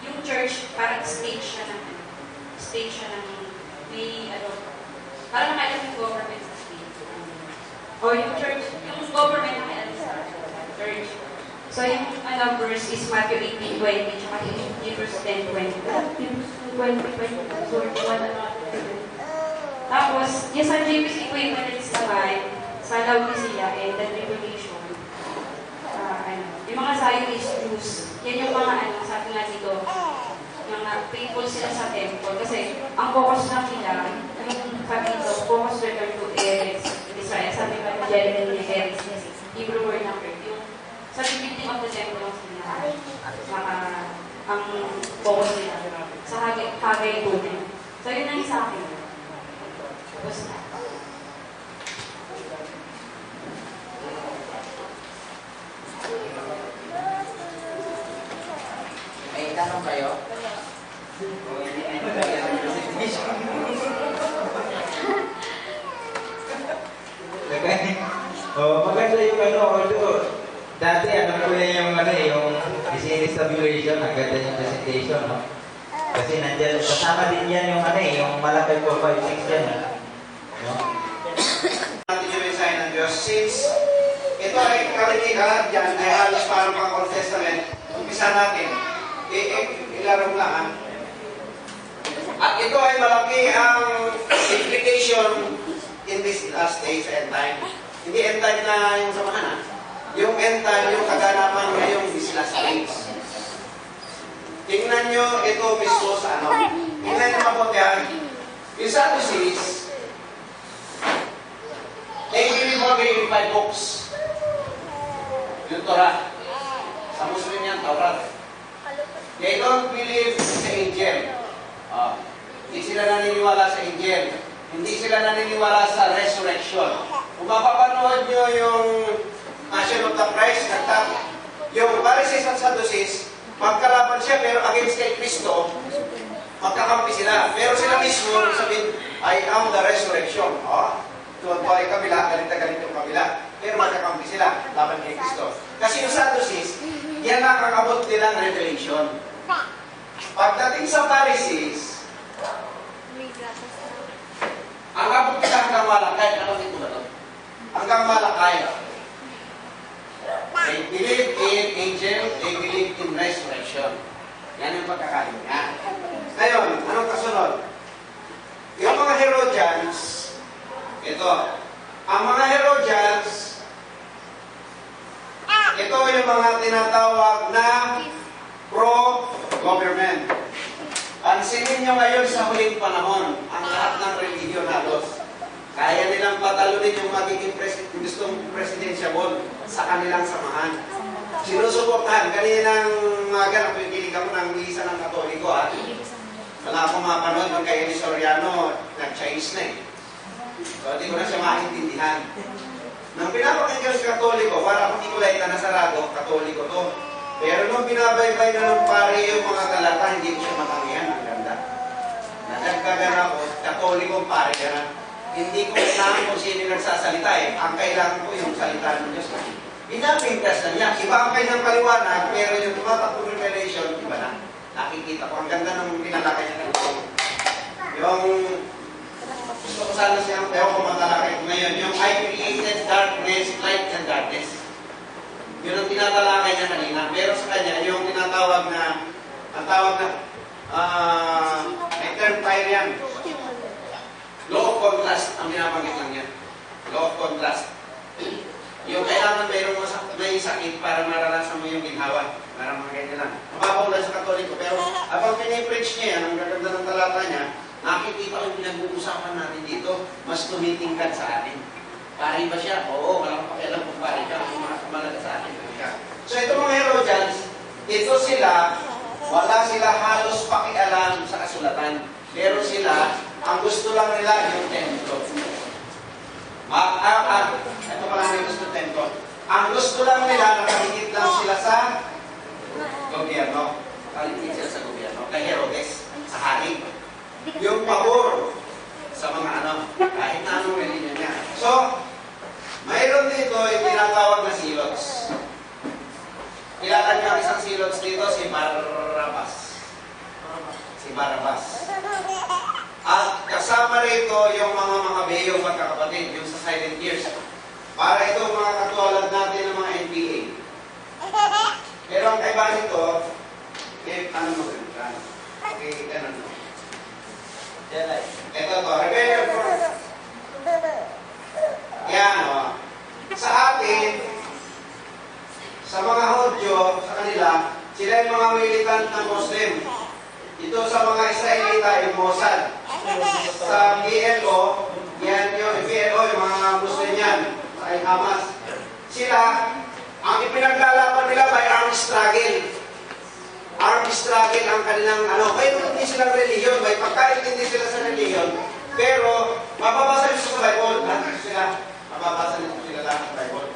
yung church, parang stage siya ng, may, parang nakailan yung government sa state. O yung church, yung government nakailan sa church. So yung verse is Matthew 18:20, tsaka Hebrews 10:20. Tapos, yung sa James equivalents naman, sa Laodicea and the Tribulation, yung mga Zionist Jews, yan yung mga sabi nga dito, yung faithful sila sa temple. Kasi, ang focus lang nila, yung sabi dito, focus return to Israel. Sabi nga yung Jeremy Neferis, Hebrew word ng yung sa building of the temple ng sila, ang focus nila sa Haggai 2. although, dati alam ko yan yung ano yung business tabulation, ang ganda yung presentation, no? Kasi nandiyan, kasama din yan yung ano yung malaki 456 yan, no? Natin yung mensahe ng Diyos. Since ito ay kalinigan, dyan ay halos parang pang Old Testament, umpisa natin, ilaro lang ha. At ito ay malaki ang implication in this last days and time. Hindi end time na yung samahan ha. Yung end time, yung kaganapan ngayong this last days. Tingnan nyo ito mismo sa ano. Tingnan nyo mabuti ha. Yung Sadducees, they believe only in 5 books. Yung Torah. Sa Muslim yan, Taurat. They don't believe sa angel. Hindi sila naniniwala sa angel. Hindi sila naniniwala sa resurrection. Kung mapapanood nyo yung Passion of the Christ, yung Pharisees at Sadducees, magkalaban siya pero against kay Kristo, magkakampi sila. Pero sila mismo, sabihin, I am the resurrection. Tuwan po ay kabila, galit na galit yung kabila. Pero magkakampi sila, laban kay Kristo. Kasi yung Sadducees, yan nakakabot nilang revelation. Pagdating sa Pharisees, ang abot nila hanggang Malakay. Ano dito ba ito? Hanggang Malakay. They believe in angel, they believe in resurrection. Yan yung pagkakain niya. Ngayon, anong kasunod? Yung mga Herodians, ito, ang mga Herodians, ito yung mga tinatawag na pro-government. Pansinin nyo ngayon sa huling panahon, ang lahat ng religion halos, kaya nilang patalunin yung magiging gustong presidensyable sa kanilang samahan. Sinusuportahan. Kaninang maga, napipilig ako ng misa ng Katoliko. Wala akong mapanood ng kay Eli Soriano, nag-Chinese na eh. So, hindi ko na siya maintindihan. Nang pinapakinggan sa Katoliko, para kung Nicolay na nasarado, Katoliko to. Pero nung binabaybay na nung pare yung mga talata, hindi ko siya matangihan. Ang ganda. Nadagdagan ako, Katolikong pare ka na. Hindi ko kailangan kung sino nagsasalita eh. Ang kailangan ko yung salita ng Diyos. Pinapintas na niya. Iba ang kanyang paliwanag, pero yung tumatakbo revelation, iba na. Nakikita ko. Ang ganda ng pinalakay niya ng ito. Yung gusto ko sana siyang ewan ko matalakay ko ngayon. Yung I created darkness, light and darkness. Yun ang tinatalakay niya kanina. Pero sa kanya, yung tinatawag na, ang tawag na, may term tayo yan. Law of contrast, ang binabanggit lang yan. Law of contrast. Yung kailangan may sakit para maranasan mo yung ginhawa. Para mga ganyan lang. Mababaw lang sa Katoliko. Pero habang pinipreach niya yan, ang gaganda ng talata niya, nakikita ko yung pinag-uusapan natin dito, mas tumitingkad sa atin. Pari ba siya? Oo, walang pakialam kung pari ka. Kung malaga sa atin. So ito mga Herodians, ito sila, wala sila halos pakialam sa kasulatan. Pero sila, ang gusto lang nila yung templo. Ito pala yung gusto templo. Ang gusto lang nila, nakaligid lang sila sa gobyerno. Nakaligid sila sa gobyerno. Kay Herodes, sa hari. Yung pabor sa mga kahit na anong religion niya. So, mayroon dito yung tinatawag na silots. Kilala niyo ang isang silots dito, si Barrabas. Si Barrabas. At kasama rito yung mga beyong magkakapatid, yung sa silent years. Para ito mga katulad natin ng mga NBA. Pero ang kaiba nito, ano mo ganun? Okay, ganun mo. Ito to, rebellion for... Yan o. Sa atin, sa mga Hudyo, sa kanila, sila yung mga militant na Muslim. Ito sa mga Israelita, yung Mossad. Sa PLO, yan yung PLO, yung mga Muslim yan, sa Hamas. Sila, ang ipinaglalaban nila by armed struggle. Armed struggle ang kanilang may hindi silang religion, may pagkaintindi sila sa religion, pero mababasa nyo sa Bible, mababasa nyo sila lahat sa Bible.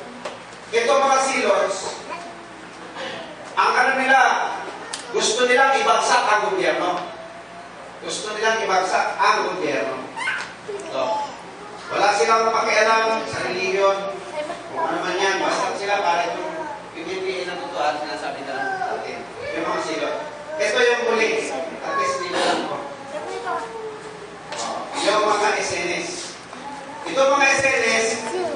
Ito mga silos, ang nila, gusto nilang ibagsak ang gobyerno. Gusto nilang ibagsak ang gobyerno. Ito. Wala silang pakialam sa religion. Kung ano man yan, basta sila para itong PPPA ng tutuan, sinasabi na lang natin. Yung mga silot. Ito yung huli. At least nila lang po. Yung mga SNS. Ito mga SNS,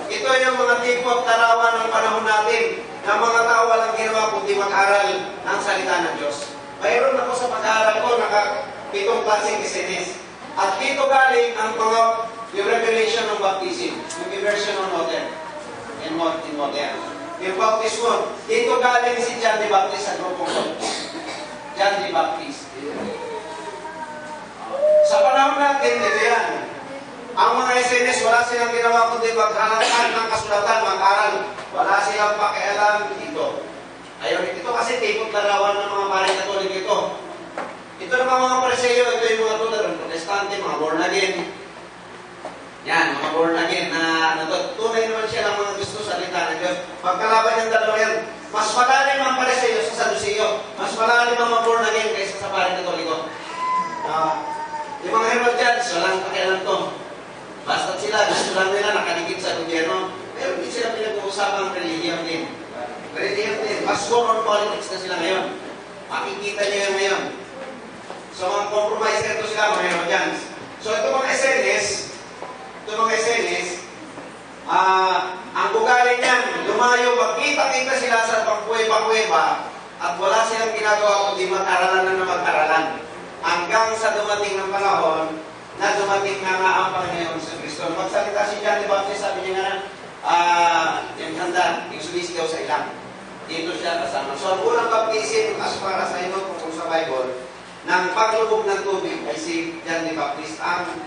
ito yung mga tipot larawan ng panahon natin na mga tao walang ginawa kundi mag-aral ng salita ng Diyos. Mayroon ako sa pag-aaral ko, pitong klaseng SNS. At dito galing ang mga yung revelation ng baptism, yung immersion ng water, in water. Yung baptismo, dito galing si John the Baptist sa grupong ko. John the Baptist. Sa panahon natin, ito yan. Ang mga SNS, wala silang ginawa kundi maghanapkan ng kasulatan, mag-aral. Wala silang pakialam dito. Ayaw ito kasi tipot larawan ng mga pare Katolik ito. Ito naman mga Pariseo, ito yung mga tutor, Protestante, mga born again. Yan, mga born again na tunay naman siya ng mga gusto sa salita ng Diyos. Pagkalaban yung dalawa yan, mas malalim ang Pariseo sa Saduceo. Mas malalim ang mga born again kaysa sa pare Katoliko. Yung mga Herodians, walang pakialam to. Basta sila, gusto lang nila nakaligid sa gobyerno. Pero hindi sila pinag-uusapang religion din. Religion din. Mas more on politics na sila ngayon. Makikita niyo yun ngayon. So mga compromiser to sila, mga Herodians. So ito mga SNS, ang ugali niyan, lumayo, magkita-kita sila sa pangkuweba-kuweba at wala silang ginagawa kundi mag-aralan na mag-aralan. Hanggang sa dumating ng panahon na dumating na nga ang Panginoon sa Kristo. Magsalita si John the Baptist, sabi niya nga, yung handa, yung sumisigaw sa ilang. Dito siya kasama. So, ang unang baptism, as para sa inyo, kung sa Bible, ng paglubog ng tubig ay si John the Baptist. Ang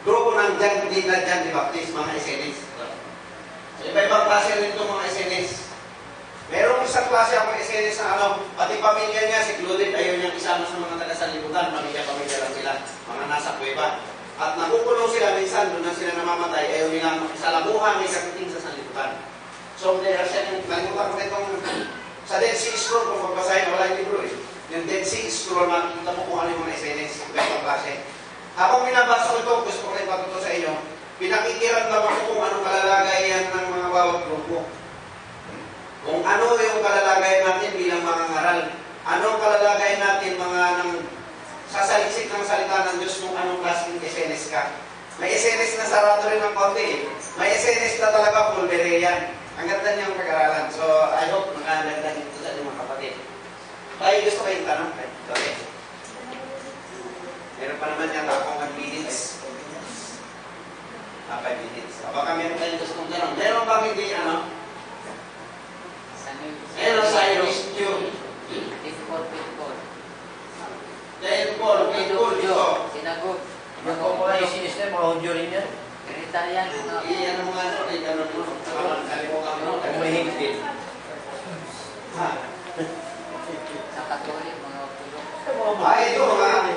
grupo ng John the Baptist, mga SNS. So, iba-ibang klase rin itong mga SNS. Merong isang klase ang mga SNS na pati pamilya niya, secluded, ayaw niyang isama sa mga taga-sanlibutan. Pamilya lang sila, mga nasa kuweba. At nakukulong sila, minsan doon na sila namamatay, ayaw nilang makisalamuhan, may sakiting sa sanlibutan. So, nalimutan ko itong sa Dead Sea Scroll, kung magbasahin, wala yung libro eh. Yung Dead Sea Scroll, makikita mo kung ano yung mga SNS, iba-ibang klase. Habang binabasa ko ito, gusto ko rin patuto sa inyo, pinakikiramdam ako kung anong kalalagayan ng mga bawat grupo. Kung ano yung kalalagayan natin bilang mga ngaral, anong kalalagayan natin mga sasaliksik ng salita ng Diyos kung anong klaseng SNS ka. May SNS na sarado rin ng konti eh. May SNS na talaga full berean. Ang ganda niyang pag-aralan. So, I hope makaganda dito sa mga kapatid. Tayo gusto kayong tanong? Okay. Meron pa naman yan akong 5 minutes. 5 minutes. Baka meron tayong gustong tanong. Meron bang hindi meron sa Iris Q. Dahil Paul, ito. Sinagot. Yung mga isinis na, mga audio rin yan. Ganita yan. Iyan ang mga kalimutan mo. Kung may higpit. Sa Katolik, mga pulo. Ito mga.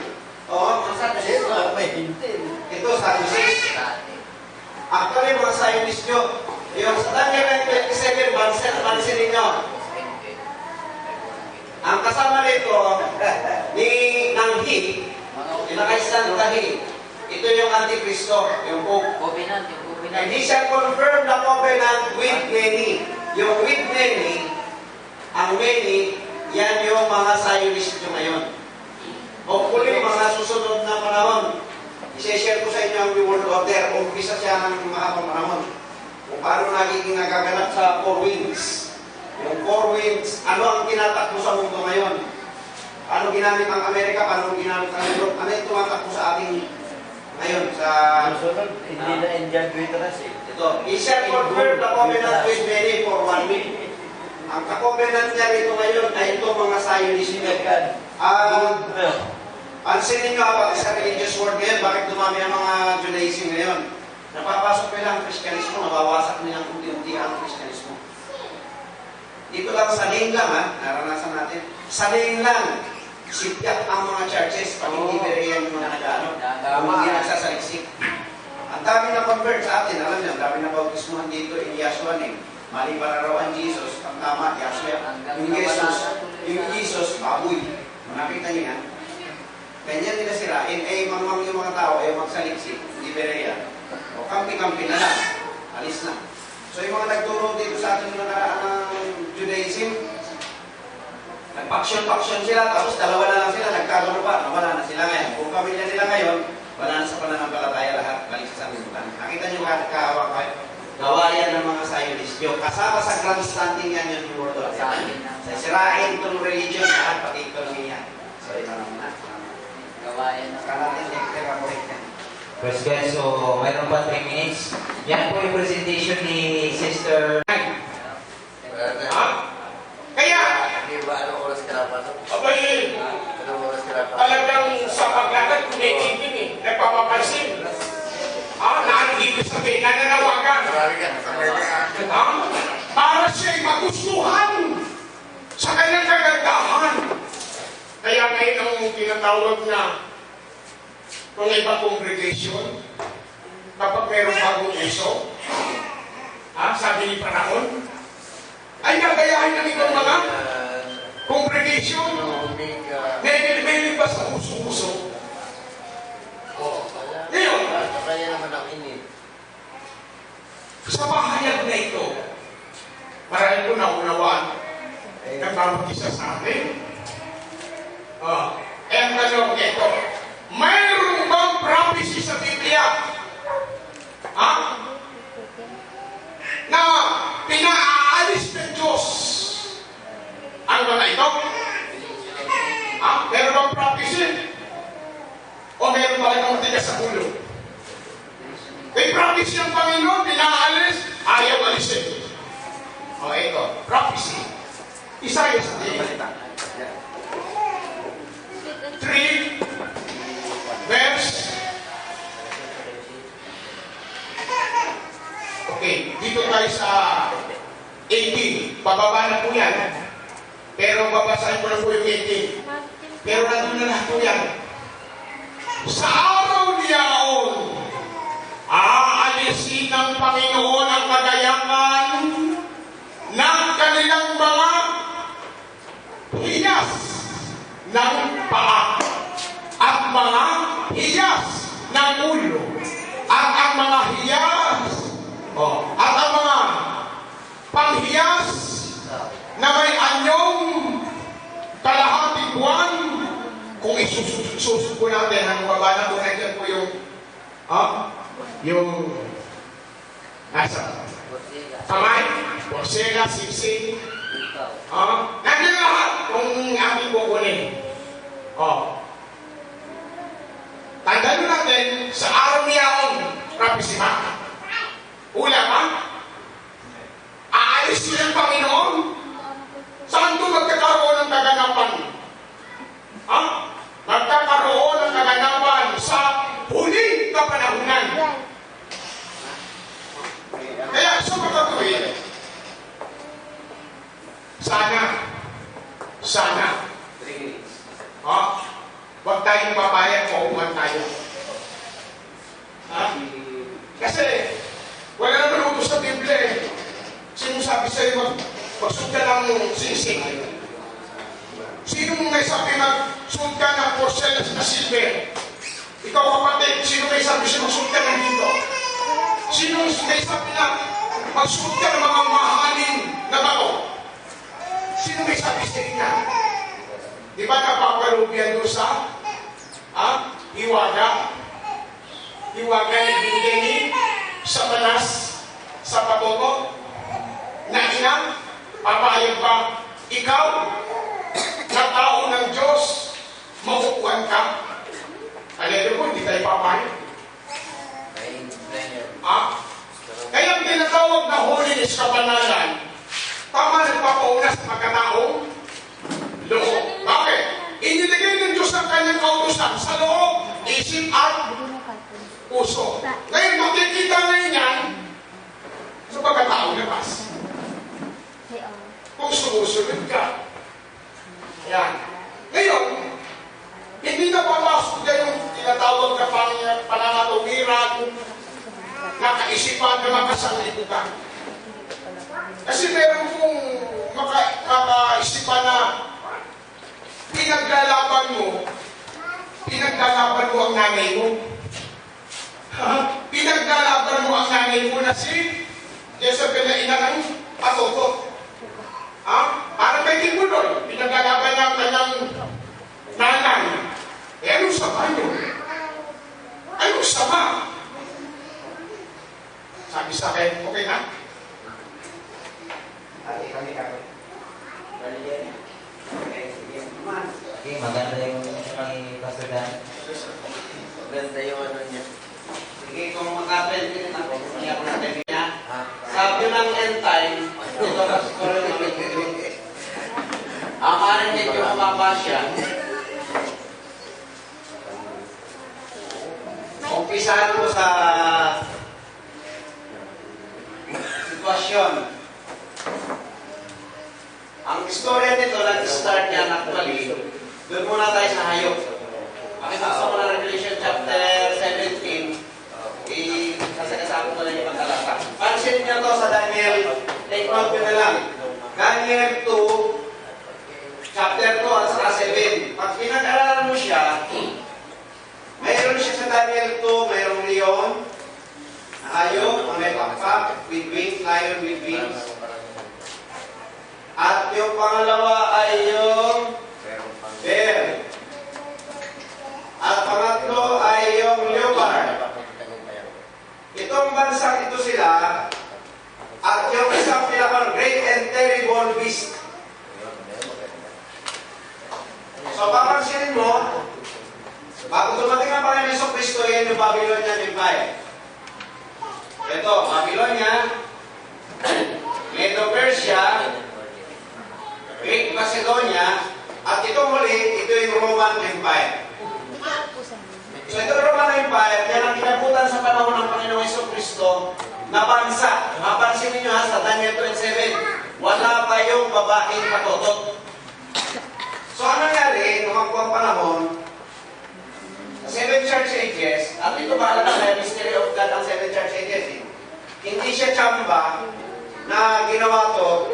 Mga Sadducees. May higpit. Ito, Sadducees. Actually, mga scientists nyo. Yung sa Daniel 27, bansin ninyo. Ang kasama nito ng He, pinakaisan ng He, ito yung Antikristo, yung Pope. Covenant. And He shall confirm the covenant with many. Yung with many, ang many, yan yung mga Zionist nyo ngayon. Hopefully, mga susunod na panahon, i-share ko sa inyo ang New World Order. Umpisa siya ng mahabang panahon. Kung paano nagiging nagaganap sa 4 winds. Yung 4 winds, ano ang tinatakbo sa mundo ngayon? Ano ginamit ang Amerika? Paano ginamit ang Europe? Ano yung tumatakbo sa ating ngayon? Sa Hindi na Indian Guitras eh. ito. He shall confirm the covenant with many for 1 week. Ang ka-covenant niya rito ngayon ay itong mga Zionist. Pansinin nyo pati sa religious world ngayon, bakit dumami ang mga Judaism ngayon? Napapasok nila ang Kristyanismo, nabawasak nila ang unti-unti ang Kristyanismo. Dito lang sa Ning lang, naranasan natin. Sa Ning lang, sipyak ang mga churches, pag hindi berean yung mga nag-ano, hindi nagsasaliksik. Ang dami na convert sa atin, alam niyo, ang dami na bautismuhan dito in Yahshua name. Mali para raw ang Jesus, ang tama, Yahshua. Yung Jesus, baboy. Nakita niyo yan? Ganyan nila sirain, mangmang yung mga tao, ayaw magsaliksik, hindi berean. O kampi-kampi na lang, alis na. So So yung mga nagturo dito sa atin ng Judaism, nag-faction sila, tapos dalawa na lang sila, nagkagano pa, wala na sila ngayon. Kung pamilya nila ngayon, wala na sa pananampalataya lahat, balik sa sanlibutan. Nakita nyo kaawak kayo? Gawayan ng mga Zionist. Yung kasama sa grandstanding yan yung word of God. Sa sirain itong religion, lahat pati ekonomiya. So ito naman na. Gawayan ng kanatin, extra-correct yan. Praise God. So, mayroon pa 3 minutes. Yan po yung presentation ni Sister. Ha? Kaya, Di ba anong oras ka na pasok? abay, Anong oras ka na pasok? talagang sa paglakad, kumikitin eh. Nagpapapansin. Na ano dito sabihin, nananawagan. Marami ka. Para siya'y magustuhan sa kanyang kagandahan. Kaya ngayon ang tinatawag na kung ibang congregation, kapag mayroong bagong iso, sabi ni Panahon, ay gagayahin ng ibang mga congregation. May ba sa puso-puso? Ngayon, Kaya naman ang init. sa pahayag na ito, marami ko naunawaan ng bawat isa sa atin. Ang tanong ito, mayroon bang prophecy sa Biblia? Na pinaalis ng Diyos ang mga ito? Meron bang prophecy? O meron talagang matigas sa ulo? May prophecy ang Panginoon, pinaalis, ayaw alisin. Ito, prophecy. Isaiah 3, verse. Okay, dito tayo sa 18. Bababa na po yan. Pero babasahin ko na po yung 18. Pero nandun na lahat po yan. Sa araw niyaon, aalisin ng Panginoon ang kagayakan ng kanilang mga hiyas ng paa at mga hiyas ng ulo at ang mga hiyas at ang mga panghiyas na may anyong kalahating buwan. Kung isusuko natin ang baba na po po yung nasa kamay, borsela, sipsip, nandiyan lahat kung aking kukunin. Tandaan natin sa araw niyaon, prophecy ba? Ula ba? Aalis yun ang Panginoon? Saan doon magkakaroon ng kaganapan? Magkakaroon ng kaganapan sa huling kapanahunan. Kaya sa magkatuwid, sana, huwag tayong papayag, mauuman tayo. Kasi, wala naman utos sa Biblia eh. Sino sabi sa'yo, magsuot ka ng singsing? Sino may sabi magsuot ka ng porcelain na silver? Ikaw kapatid, sino may sabi sa'yo magsuot ka ng dito? Sino may sabi na magsuot ka ng mga mahalin na bato? Sino may sabi sa inyo? Di ba napapalubyan doon sa hiwaga? Hiwaga na binigay sa manas, sa patoto, na ina, papayag ba ikaw, na tao ng Diyos, mauupuan ka? Alin mo, hindi tayo papayag. Kaya ang tinatawag na holiness, kabanalan, tama nagpapauna sa pagkataong loob. Bakit? Inilagay ng Diyos ang kanyang kautusan sa loob, isip at puso. Ngayon, makikita ngayon yan sa pagkataong labas. Kung sumusunod ka. Yan. Ngayon, hindi na papasok dyan yung tinatawag na pananatuwiran, na kaisipan na makasanglibutan. Kasi meron pong makaisipan na pinaglalaban mo ang nanay mo. Pinaglalaban mo ang nanay mo na si Jezebel na sabi sa akin, okay na? Okay, maganda yung ni Pastor Dan. Ganda yung ano niya. Sige, kung makapwede ako, hindi ako natin niya. Sabi ng end time, ito na siguro yung mamigil. Ang aring medyo mababa siya. Umpisahan ko sa sitwasyon. Ang istorya nito, nag-start yan actually. Doon muna tayo sa hayop. Bakit gusto ko na Revelation chapter 17, kasama ko lang yung pagkalata. Pansin niyo to sa Daniel, take note nyo na lang. Daniel 2, chapter 2 at saka 7. Pag pinag-aralan mo siya, mayroon siya sa Daniel 2, mayroong leon, na hayop, may pakpak, with wings, lion with wings. At yung pangalawa ay yung bear. At pangatlo ay yung leopard. Itong bansang ito sila, at yung isang pinakang great and terrible beast. So, papansinin mo, bago dumating ang Panginoon Jesucristo, yan yung Babylonian Empire. Ito, Babylonia, Medo-Persia, Greek Macedonia, at itong huli, ito yung Roman Empire. So ito yung Roman Empire, yan ang kinabutan sa panahon ng Panginoong Jesucristo na bansa. Mapansin ninyo ha, sa Daniel 27, wala pa yung babaeng patutot. So ano nangyari, nung ang panahon, 7 church ages, at ito ba alam na mystery of God ang 7 church ages? Hindi siya tsamba na ginawa to,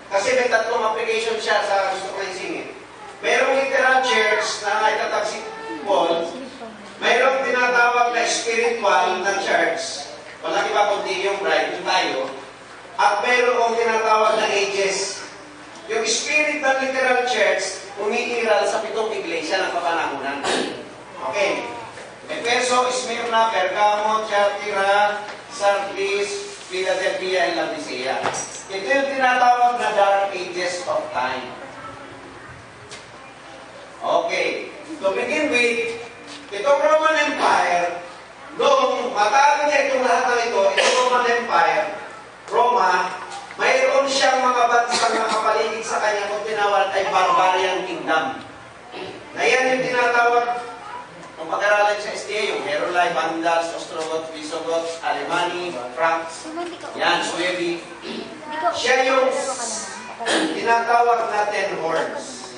kasi may tatlong application siya sa gusto ko isingin. Mayroong literal church na itatag si Paul, mayroong tinatawag na spiritual na church, walang iba kundi yung bride, yung tayo, at mayroong tinatawag na ages. Yung spirit ng literal church, umiiral sa 7 iglesia ng kapanahunan. Okay. Efeso, Smyrna, Pergamo, Thyatira, Sardis, Philadelphia, and Laodicea. Ito yung tinatawag na dark ages of time. Okay. To begin with, itong Roman Empire, noong matalo niya itong lahat ng ito, itong Roman Empire, Roma, mayroon siyang mga bansang nakapaligid sa kanya kung tinawag ay barbarian kingdom. Na yan yung tinatawag, kung pag-aralan sa STA, yung Heruli, Vandals, Ostrogoths, Visigoths, Alemanni, Franks, yan, Suebi. Siya yung tinatawag na 10 horns.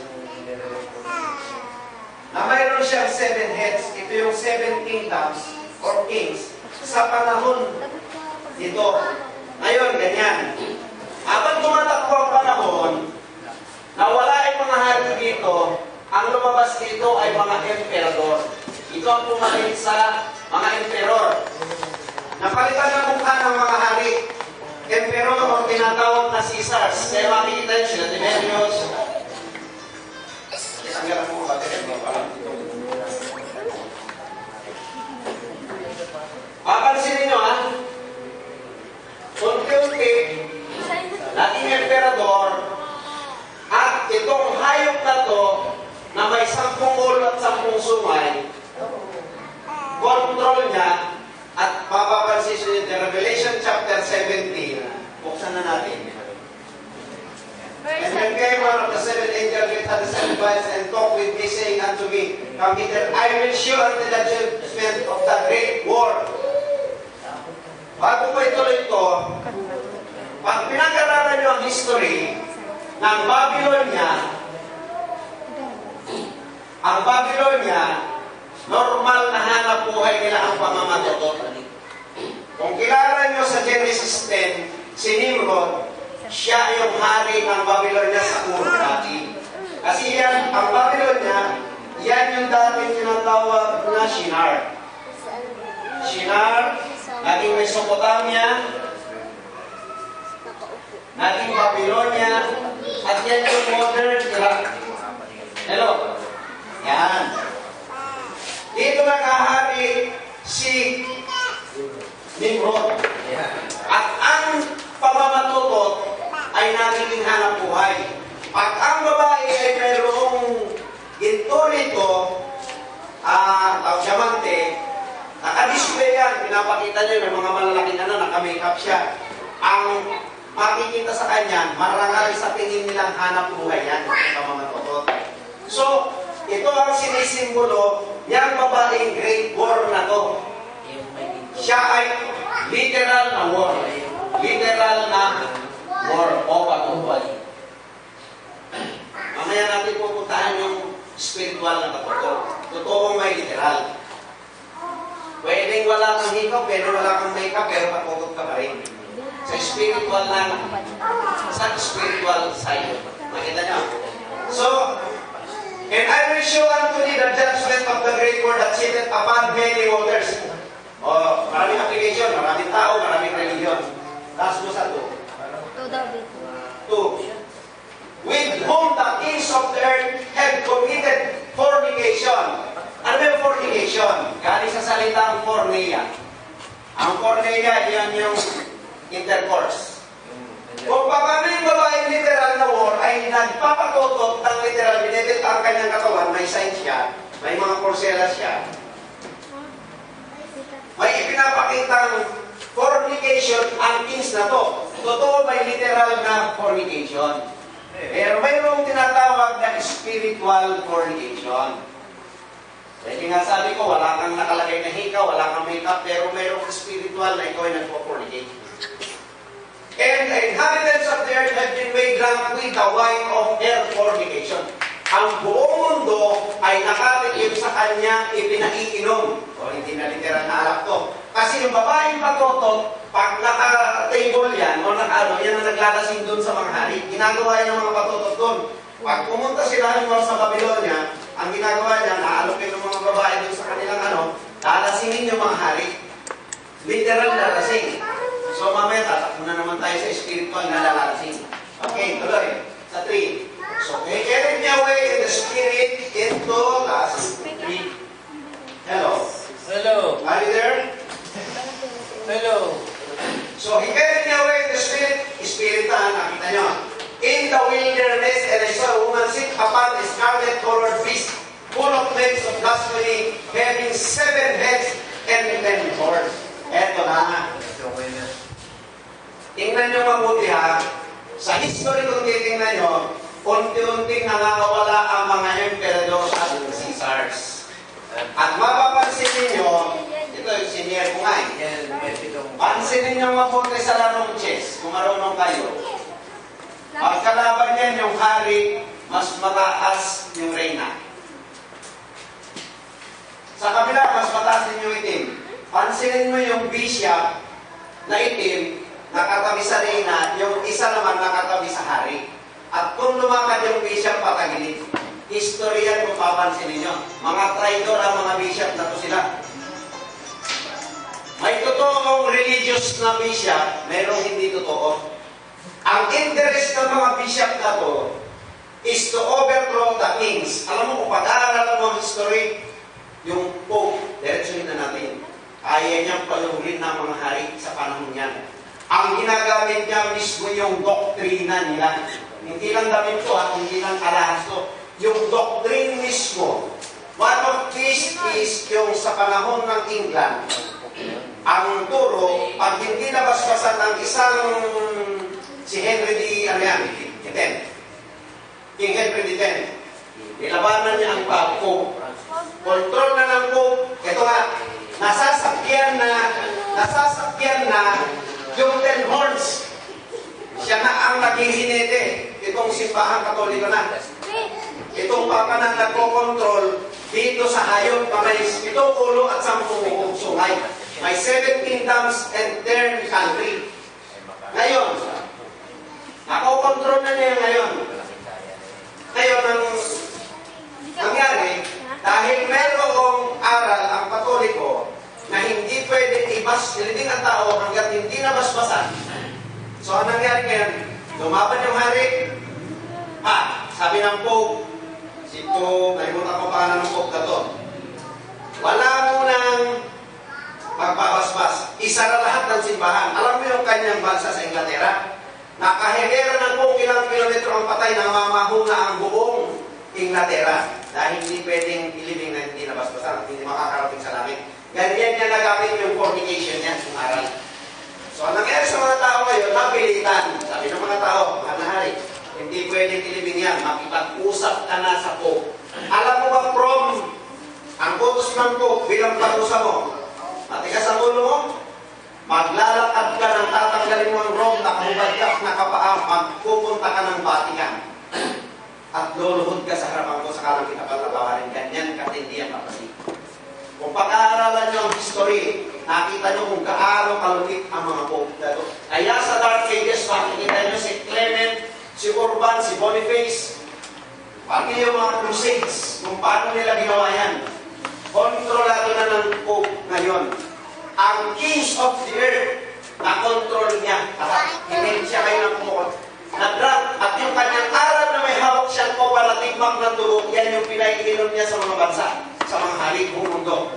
Na mayroon siyang 7 heads. Ito yung 7 kingdoms or kings sa panahon nito. Ngayon, ganyan. Habang tumatakbo ang panahon, na wala ay mga hari dito, ang lumabas dito ay mga emperador. Ito ang pumalit sa mga emperor. Napalitan ng mukha ng mga hari. Emperor o tinatawag na Caesars. Kaya makikita nyo sila, Tiberius. Isanggalan mo ba? Papansinin nyo ha. Unti-unti, naging emperador at itong hayop na to na may 10 ulo at 10 sungay, control niya at mapapansin nyo yung Revelation chapter 17. Buksan na natin. And then came one of the 7 angels which had the 7 vials and talked with me, saying unto me, Come hither, I will show unto the judgment of the great war. Bago ko ituloy ito, pag pinag-aralan nyo ang history ng Babylonia, ang Babylonia, normal na hanap buhay nila ang pamamatotot. Kung kilala nyo sa Genesis 10, si Nimrod, siya yung hari ng Babylonia sa Ur dati. Kasi yan, ang Babylonia, yan yung dating tinatawag na Shinar. Shinar, naging Mesopotamia, naging Babylonia, at yan yung modern Iraq. Hello? Yan. Dito nakahari si Nimrod. At ang pamamatutot ay nagiging hanap buhay. Pag ang babae ay mayroong ginto rito, diamante, naka-display yan, pinapakita niya, may mga malalaking naka-makeup siya. Ang makikita sa kanya, marangal sa tingin nilang hanap buhay yan, ang pamamatutot. So, ito ang sinisimbolo niyang babaeng great war na to. Siya ay literal na war. Literal na war o patubay. Mamaya natin pupuntahan yung spiritual na patutol. Totoong may literal. Pwedeng wala kang hikaw, pwedeng wala kang makeup, pero patutot ka pa rin. Sa spiritual na, sa spiritual side. Makita niyo? So, and I will show unto thee the judgment of the great word that sitteth upon many waters. Maraming application, maraming tao, maraming religion. Taas mo sa 2. 2. With whom the kings of the earth have committed fornication. Ano ba yung fornication? Galing sa salitang porneia. Ang porneia, yan yung intercourse. Kung paano yung babaeng literal na war ay nagpapatutot ng literal, binibit ang kanyang katawan, may sign siya, may mga porselas siya, may ipinapakitang fornication ang kings na to. Totoo may literal na fornication. Pero mayroong tinatawag na spiritual fornication. Kaya nga sabi ko, wala kang nakalagay na hika, wala kang makeup, pero mayroong spiritual na ikaw ay nagpo-fornicate. And the inhabitants of the earth have been made drunk with the wine of their fornication. Ang buong mundo ay nakatikim sa kanya ipinaiinom. O hindi na literal na alak to. Kasi yung babaeng patotot, pag naka-table yan, o yan ang naglalasing doon sa mga hari, ginagawa yan ng mga patotot doon. Pag pumunta sila sa Babylonia, ang ginagawa niya, naalokin ng mga babae doon sa kanilang lalasingin yung mga hari. Literal na lasing. So mamaya tatakbo na naman tayo sa spiritual na lalasing. Okay, tuloy. Sa 3. So he carried me away in the spirit into last 3. Hello. Hello. Are you there? Hello. So he carried me away in the spirit. Spiritan, nakita nyo. In the wilderness, and I saw a woman sit upon a scarlet-colored beast, full of plagues of blasphemy, having 7 heads and 10 horns. Eto na. Tingnan nyo mabuti ha. Sa history kung titingnan nyo, unti-unting nangangawala ang mga emperadors at Caesars. At mapapansin ninyo, ito yung senior ko nga pansinin nyo mabuti sa larong chess, kung marunong kayo. Pagkalaban yan yung hari, mas mataas yung reyna. Sa kabila, mas mataas din yung itim. Pansinin mo yung bishop na itim, nakatabi sa reyna, yung isa naman nakatabi sa hari. At kung lumakad yung bishop patagilid, history yan kung papansinin nyo. Mga traitor ang mga bishop na to sila. May totoong religious na bishop, merong hindi totoo. Ang interest ng mga bishop na to is to overthrow the kings. Alam mo, kung pag-aaralan mo ang history, yung Pope, diretsuhin na natin. Kaya niyang paluhin ng mga hari sa panahon niyan. Ang ginagamit niya mismo yung doktrina nila. Hindi lang damit to at hindi lang alahas to. Yung doctrine mismo. One of this is yung sa panahon ng England. Ang turo, pag hindi nabasbasan ng isang si Henry X, King Henry X, nilabanan niya ang Pope. Control na ng Pope. Ito nga, nasasakyan na yung 10 horns. Siya na ang naghihinete. Itong simbahang Katoliko na. Itong papa na nagko-control dito sa hayop na may 7 ulo at 10 sungay. May 7 kingdoms and 10 country. Ngayon, nakokontrol na niya ngayon. Ngayon, ang nangyari, dahil mayroong aral ang Katoliko na hindi pwede ilibing ang tao hanggat hindi nabasbasan. So, ang nangyari ngayon, lumaban yung hari. Sabi ng Pope, si Pope, nalimutan ko pa ng Pope na to, wala munang Magbabasbas. Isara lahat ng simbahan. Alam mo yung kanyang bansa sa Inglaterra? Nakahilera ng kung ilang kilometro ang patay na mamahuna ang buong Inglaterra dahil hindi pwedeng ilibing na hindi nabasbasan at hindi makakarating sa langit. Ganyan niya nagamit yung fornication niya, yung aral. So, ang nangyari sa mga tao ngayon, napilitan. Sabi ng mga tao, mahal na hari, hindi pwedeng ilibing yan. Makipag-usap ka na sa Pope. Alam mo ba, from ang utos ng Pope bilang parusa mo, matigas ang ulo mo, maglalakad ka ng tatanggalin mo ang robe, nakahubad na kapaa, magpupunta ka ng Vatican. At luluhod ka sa harapan ko, sakalang kita patatawarin. Ganyan katindi ang kapatid. Kung pag-aaralan nyo ang history, nakita nyo kung gaano kalupit ang mga Pope na ito. Kaya sa Dark Ages, makikita nyo si Clement, si Urban, si Boniface, pati yung mga crusades, kung paano nila ginawa yan. Kontrolado na ng Pope ngayon. Ang kings of the earth, na-control niya. Hindi siya kayo ng kumukot. Nag-drug. At yung kanyang aral na may hawak siyang koparatigmak ng dugo, yan yung pinaiinom niya sa mga bansa, sa mga hari buong mundo.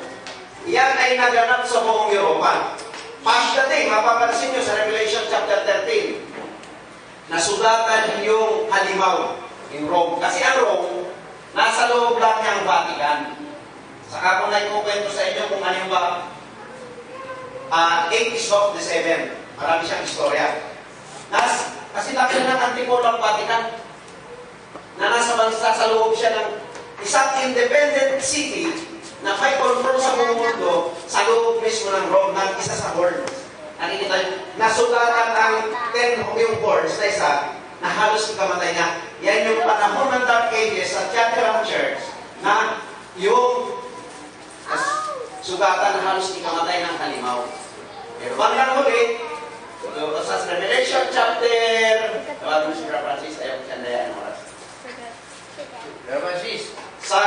Yan ay naganap sa buong Europa. Pagdating, mapapansin nyo sa Revelation chapter 13, nasugatan yung halimaw, yung Rome. Kasi ang Rome, nasa loob lang niya ang Vatican. Saka kung naikukwento sa inyo kung ano yung ba, 8 is of the 7. Marami siyang istorya. Kasi laki ng Antipolo ang Vatican na nasa bansa sa loob siya ng isang independent city na may control sa buong mundo sa loob mismo ng Rome ng isa sa horns. Nakikita nyo, nasugatan ang 10 yung horns na isa na halos ikamatay niya. Yan yung panahon ng Dark Ages sa Catholic Church na yung sugatan na halos ikamatay ng halimaw. Pero bandang huli, sa Revelation chapter, tawag mo si Francis, ayaw ko siya na yan oras. Francis. Sa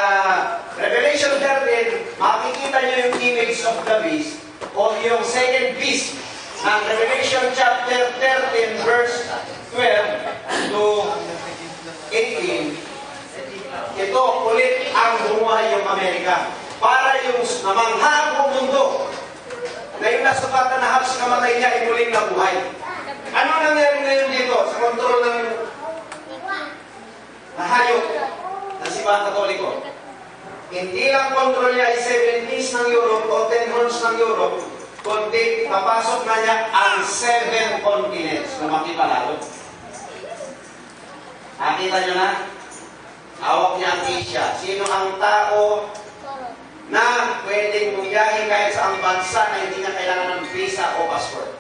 Revelation 13, makikita nyo yung image of the beast o yung second beast ng Revelation chapter 13 verse 12 to 18. Ito ulit ang bumuhay yung Amerika para yung namangha ang buong mundo. Ngayon nasugatan na halos kamatay niya ay muling nabuhay. Ano nangyari ngayon dito sa kontrol ng hayop ng simbahan Katoliko? Hindi lang kontrol niya ay 7 keys ng Europe o 10 horns ng Europe, kundi napasok na niya ang 7 continents na makipalalo. Nakita niyo na? Hawak niya ang Asia. Sino ang tao na pwedeng bumiyahe kahit sa ang bansa na hindi niya kailangan ng visa o passport?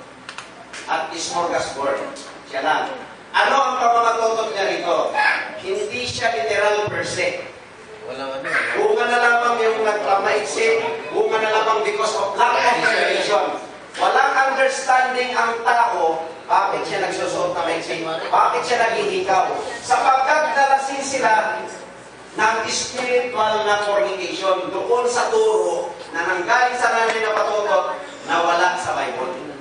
At smorgasbord. Siya lang. Ano ang pamamatutot niya rito? Hindi siya literal per se. Walang ano. Bunga na lamang yung nagpamaiksi, bunga na lamang because of lack of revelation. Walang understanding ang tao, bakit siya nagsusuot na maiksi, bakit siya naghihikaw. Sapagkat nalasin sila ng spiritual na fornication doon sa turo na nanggaling sa nanay na patutot na wala sa Bible.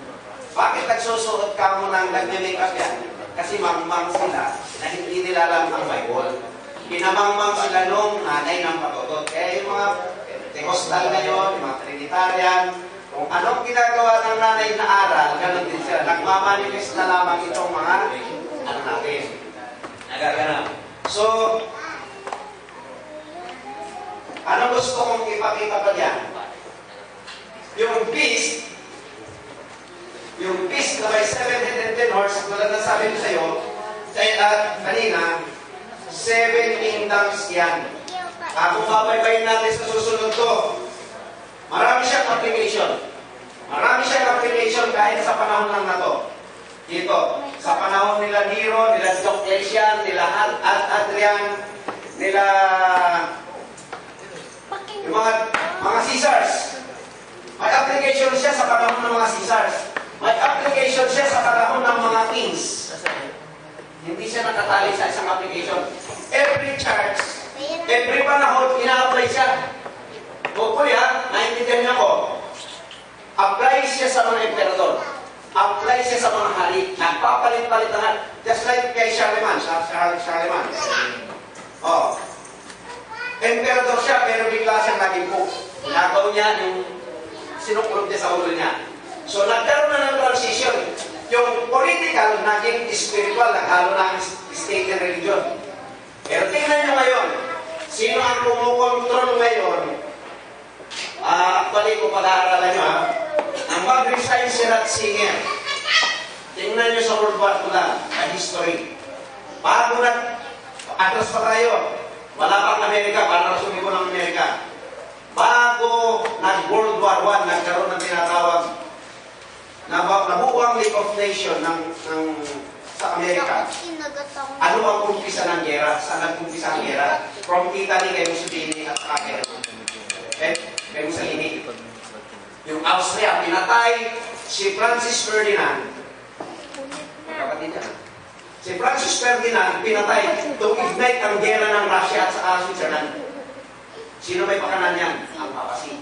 Bakit nagsusuot ka mo ng nag-make-up yan? Kasi mangmang sila na hindi nila alam ang Bible. Pinamangmang sila nung nanay ng patutot. Kaya yung mga Pentecostal ngayon, yung mga Trinitarian, kung anong ginagawa ng nanay na aral, ganun din sila. Nagmamanifest na lamang itong mga ano natin. Nagaganap. So, ano gusto kong ipakita pa diyan? Yung beast na may 710 horse, tulad na sabi ko sa iyo, kanina, 7 kingdoms yan. Kung babaybayin natin sa susunod to, marami siyang application. Marami siyang application kahit sa panahon lang na to. Dito, sa panahon nila Nero, nila Diocletian, nila Adrian, nila yung mga Caesars. May application siya sa panahon ng mga Caesars. May application siya sa panahon ng mga kings. Hindi siya nakatali sa isang application. Every church, every panahon, ina-apply siya. Hopefully naiintindihan niyo ko. Apply siya sa mga emperador. Apply siya sa mga hari. Nagpapalit-palit na. Just like kay Charlemagne. Charlemagne. Oh. Emperador siya, pero bigla siyang naging pope. Nagaw niya yung sinukulog niya sa ulo niya. So nagkaroon na ng transition. Yung political naging spiritual, naghalo na ang state and religion. Pero tingnan nyo ngayon, sino ang kumukontrol ngayon? Actually, kung pag-aaralan nyo ang mag-resign si Ratzinger. Tingnan nyo sa World War II lang, ang history. Bago atras pa tayo, wala pang Amerika, para sumibo ng Amerika. Bago nag-World War I, nagkaroon ng tinatawag nabuo ang League of Nations sa Amerika. Ano ang kumpisa ng gera? Saan nagkumpisa ang gera? From Italy kay Mussolini at saka kay Mussolini. Yung Austria, pinatay si Francis Ferdinand. Kapatid niya. Si Francis Ferdinand, pinatay to ignite ang gera ng Russia at saka Switzerland. Sino may pakanan yan? Ang papasi.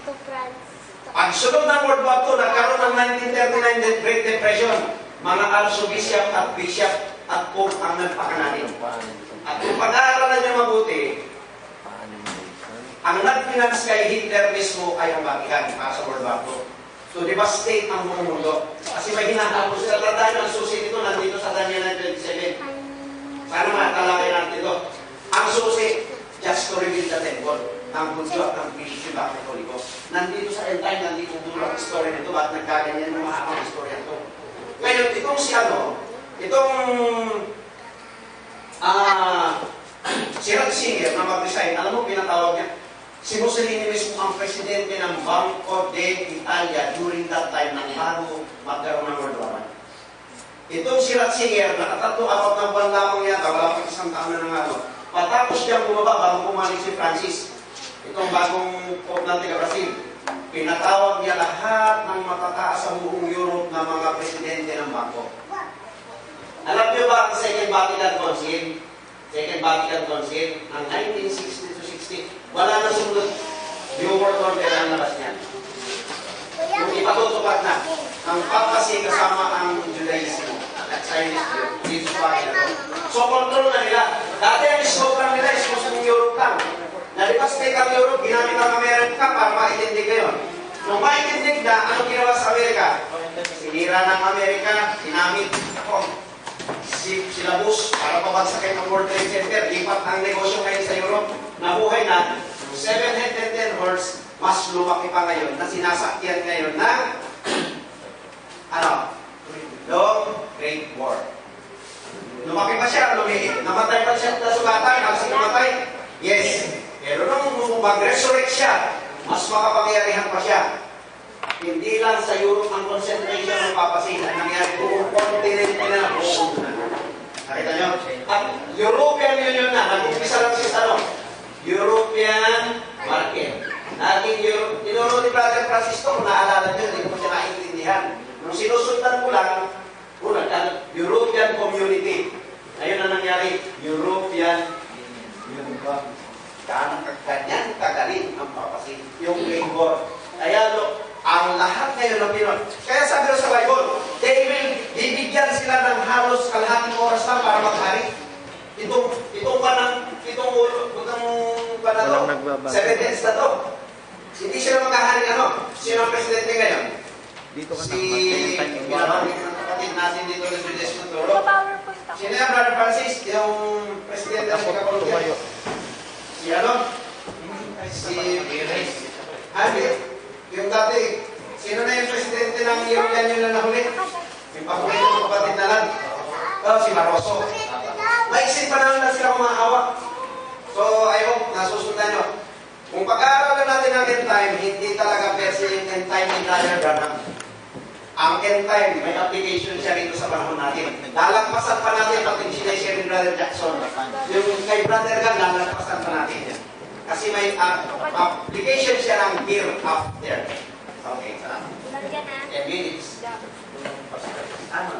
Pagsunod ng World War II, nagkaroon ng 1939 Great Depression. Mga archbishop at bishop at pope ang nagpakananin. At kung pag-aaralan niyo mabuti, ang nag-finance kay Hitler mismo ay ang Vatican para sa World War II. To devastate ang buong mundo. Kasi may hinahabol sila. Tandaan ang susi nito nandito sa Daniel 9:27. Sana matalakay natin ito. Ang susi, just to rebuild the temple ng Budyo at ng Bishop at Katoliko. Nandito sa end time, nandito dulo ang story nito. Ba't nagkaganyan ng mahabang istorya ito? Ngayon, itong si si Ratzinger na mag-resign, alam mo, pinatawag niya, si Mussolini mismo ang presidente ng Banco d'Italia during that time nang bago magkaroon ng World War I. Itong si Ratzinger, nakatatlo apat na buwan lamang yata, wala pang isang taon na ng patapos siyang bumaba bago pumalit si Francis, itong bagong Pope ng Brazil, pinatawag niya lahat ng matataas sa buong Europe na mga presidente ng bangko. Alam niyo ba ang Second Vatican Council ng 1960 to 60, wala na sumunod yung World Order ang labas niyan. Yung ipatutupad na ang papacy kasama ang Judaism at Zionism, Jesus Vatican. So control na nila. Dati ang scope lang nila is kung Europe lang. Nalipastate ang Europe, ginamit ang Amerika para maitindig ngayon. Nung maitindig na, ano ginawa sa Amerika? Sinira ng Amerika, ginamit sila Bush para pabagsakin ang World Trade Center. Lipat ang negosyo ngayon sa Europe. Nabuhay na, 710 horse, mas lumaki pa ngayon na sinasakyan ngayon na Long Great War. Lumaki pa siya, lumiit. Namatay pa siya sa sugatan, kasi namatay. Yes. Pero nung mag-resurrect siya, mas makapangyarihan pa siya. Hindi lang sa Europe ang concentration ng papasin. Ang nangyari buong continent na buong na. Nakita nyo? At European Union na, nag-umpisa lang siya sa European Market. Naging tinuro ni Brother Francisco, kung naalala nyo, hindi ko siya naintindihan. Nung sinusundan ko lang, European Community. Ayun na nangyari, European Union. Ganyan kagaling ang papasin. Yung labor. Kaya ang lahat ngayon ng Pinoy. Kaya sabi ko sa Bible, bibigyan sila ng halos kalahating oras lang para maghari. Itong panang 7 days na to. Hindi sila maghahari Sino ang presidente ngayon? Dito ka Binabanggit ng kapatid natin dito ng Desmond Toro. Sino yung Brother Francis? Yung presidente ng Colombia. Yung dati, sino na yung presidente ng European Union na huli? Yung paborito ng kapatid na lang. Si Barroso. Maiksing panahon na sila kumahawak. So, I hope nasusundan nyo. Kung pag-aaralan natin ng end time, hindi talaga perse yung end time ni Brother Branham. Ang end time, may application siya rito sa panahon natin. Lalagpasan pa natin pati sinashare ni Brother Jackson. Yung kay Brother Gan, lalagpasan pa natin yan. Kasi may application siya ng here after. Okay, salamat. 10 minutes. Ano?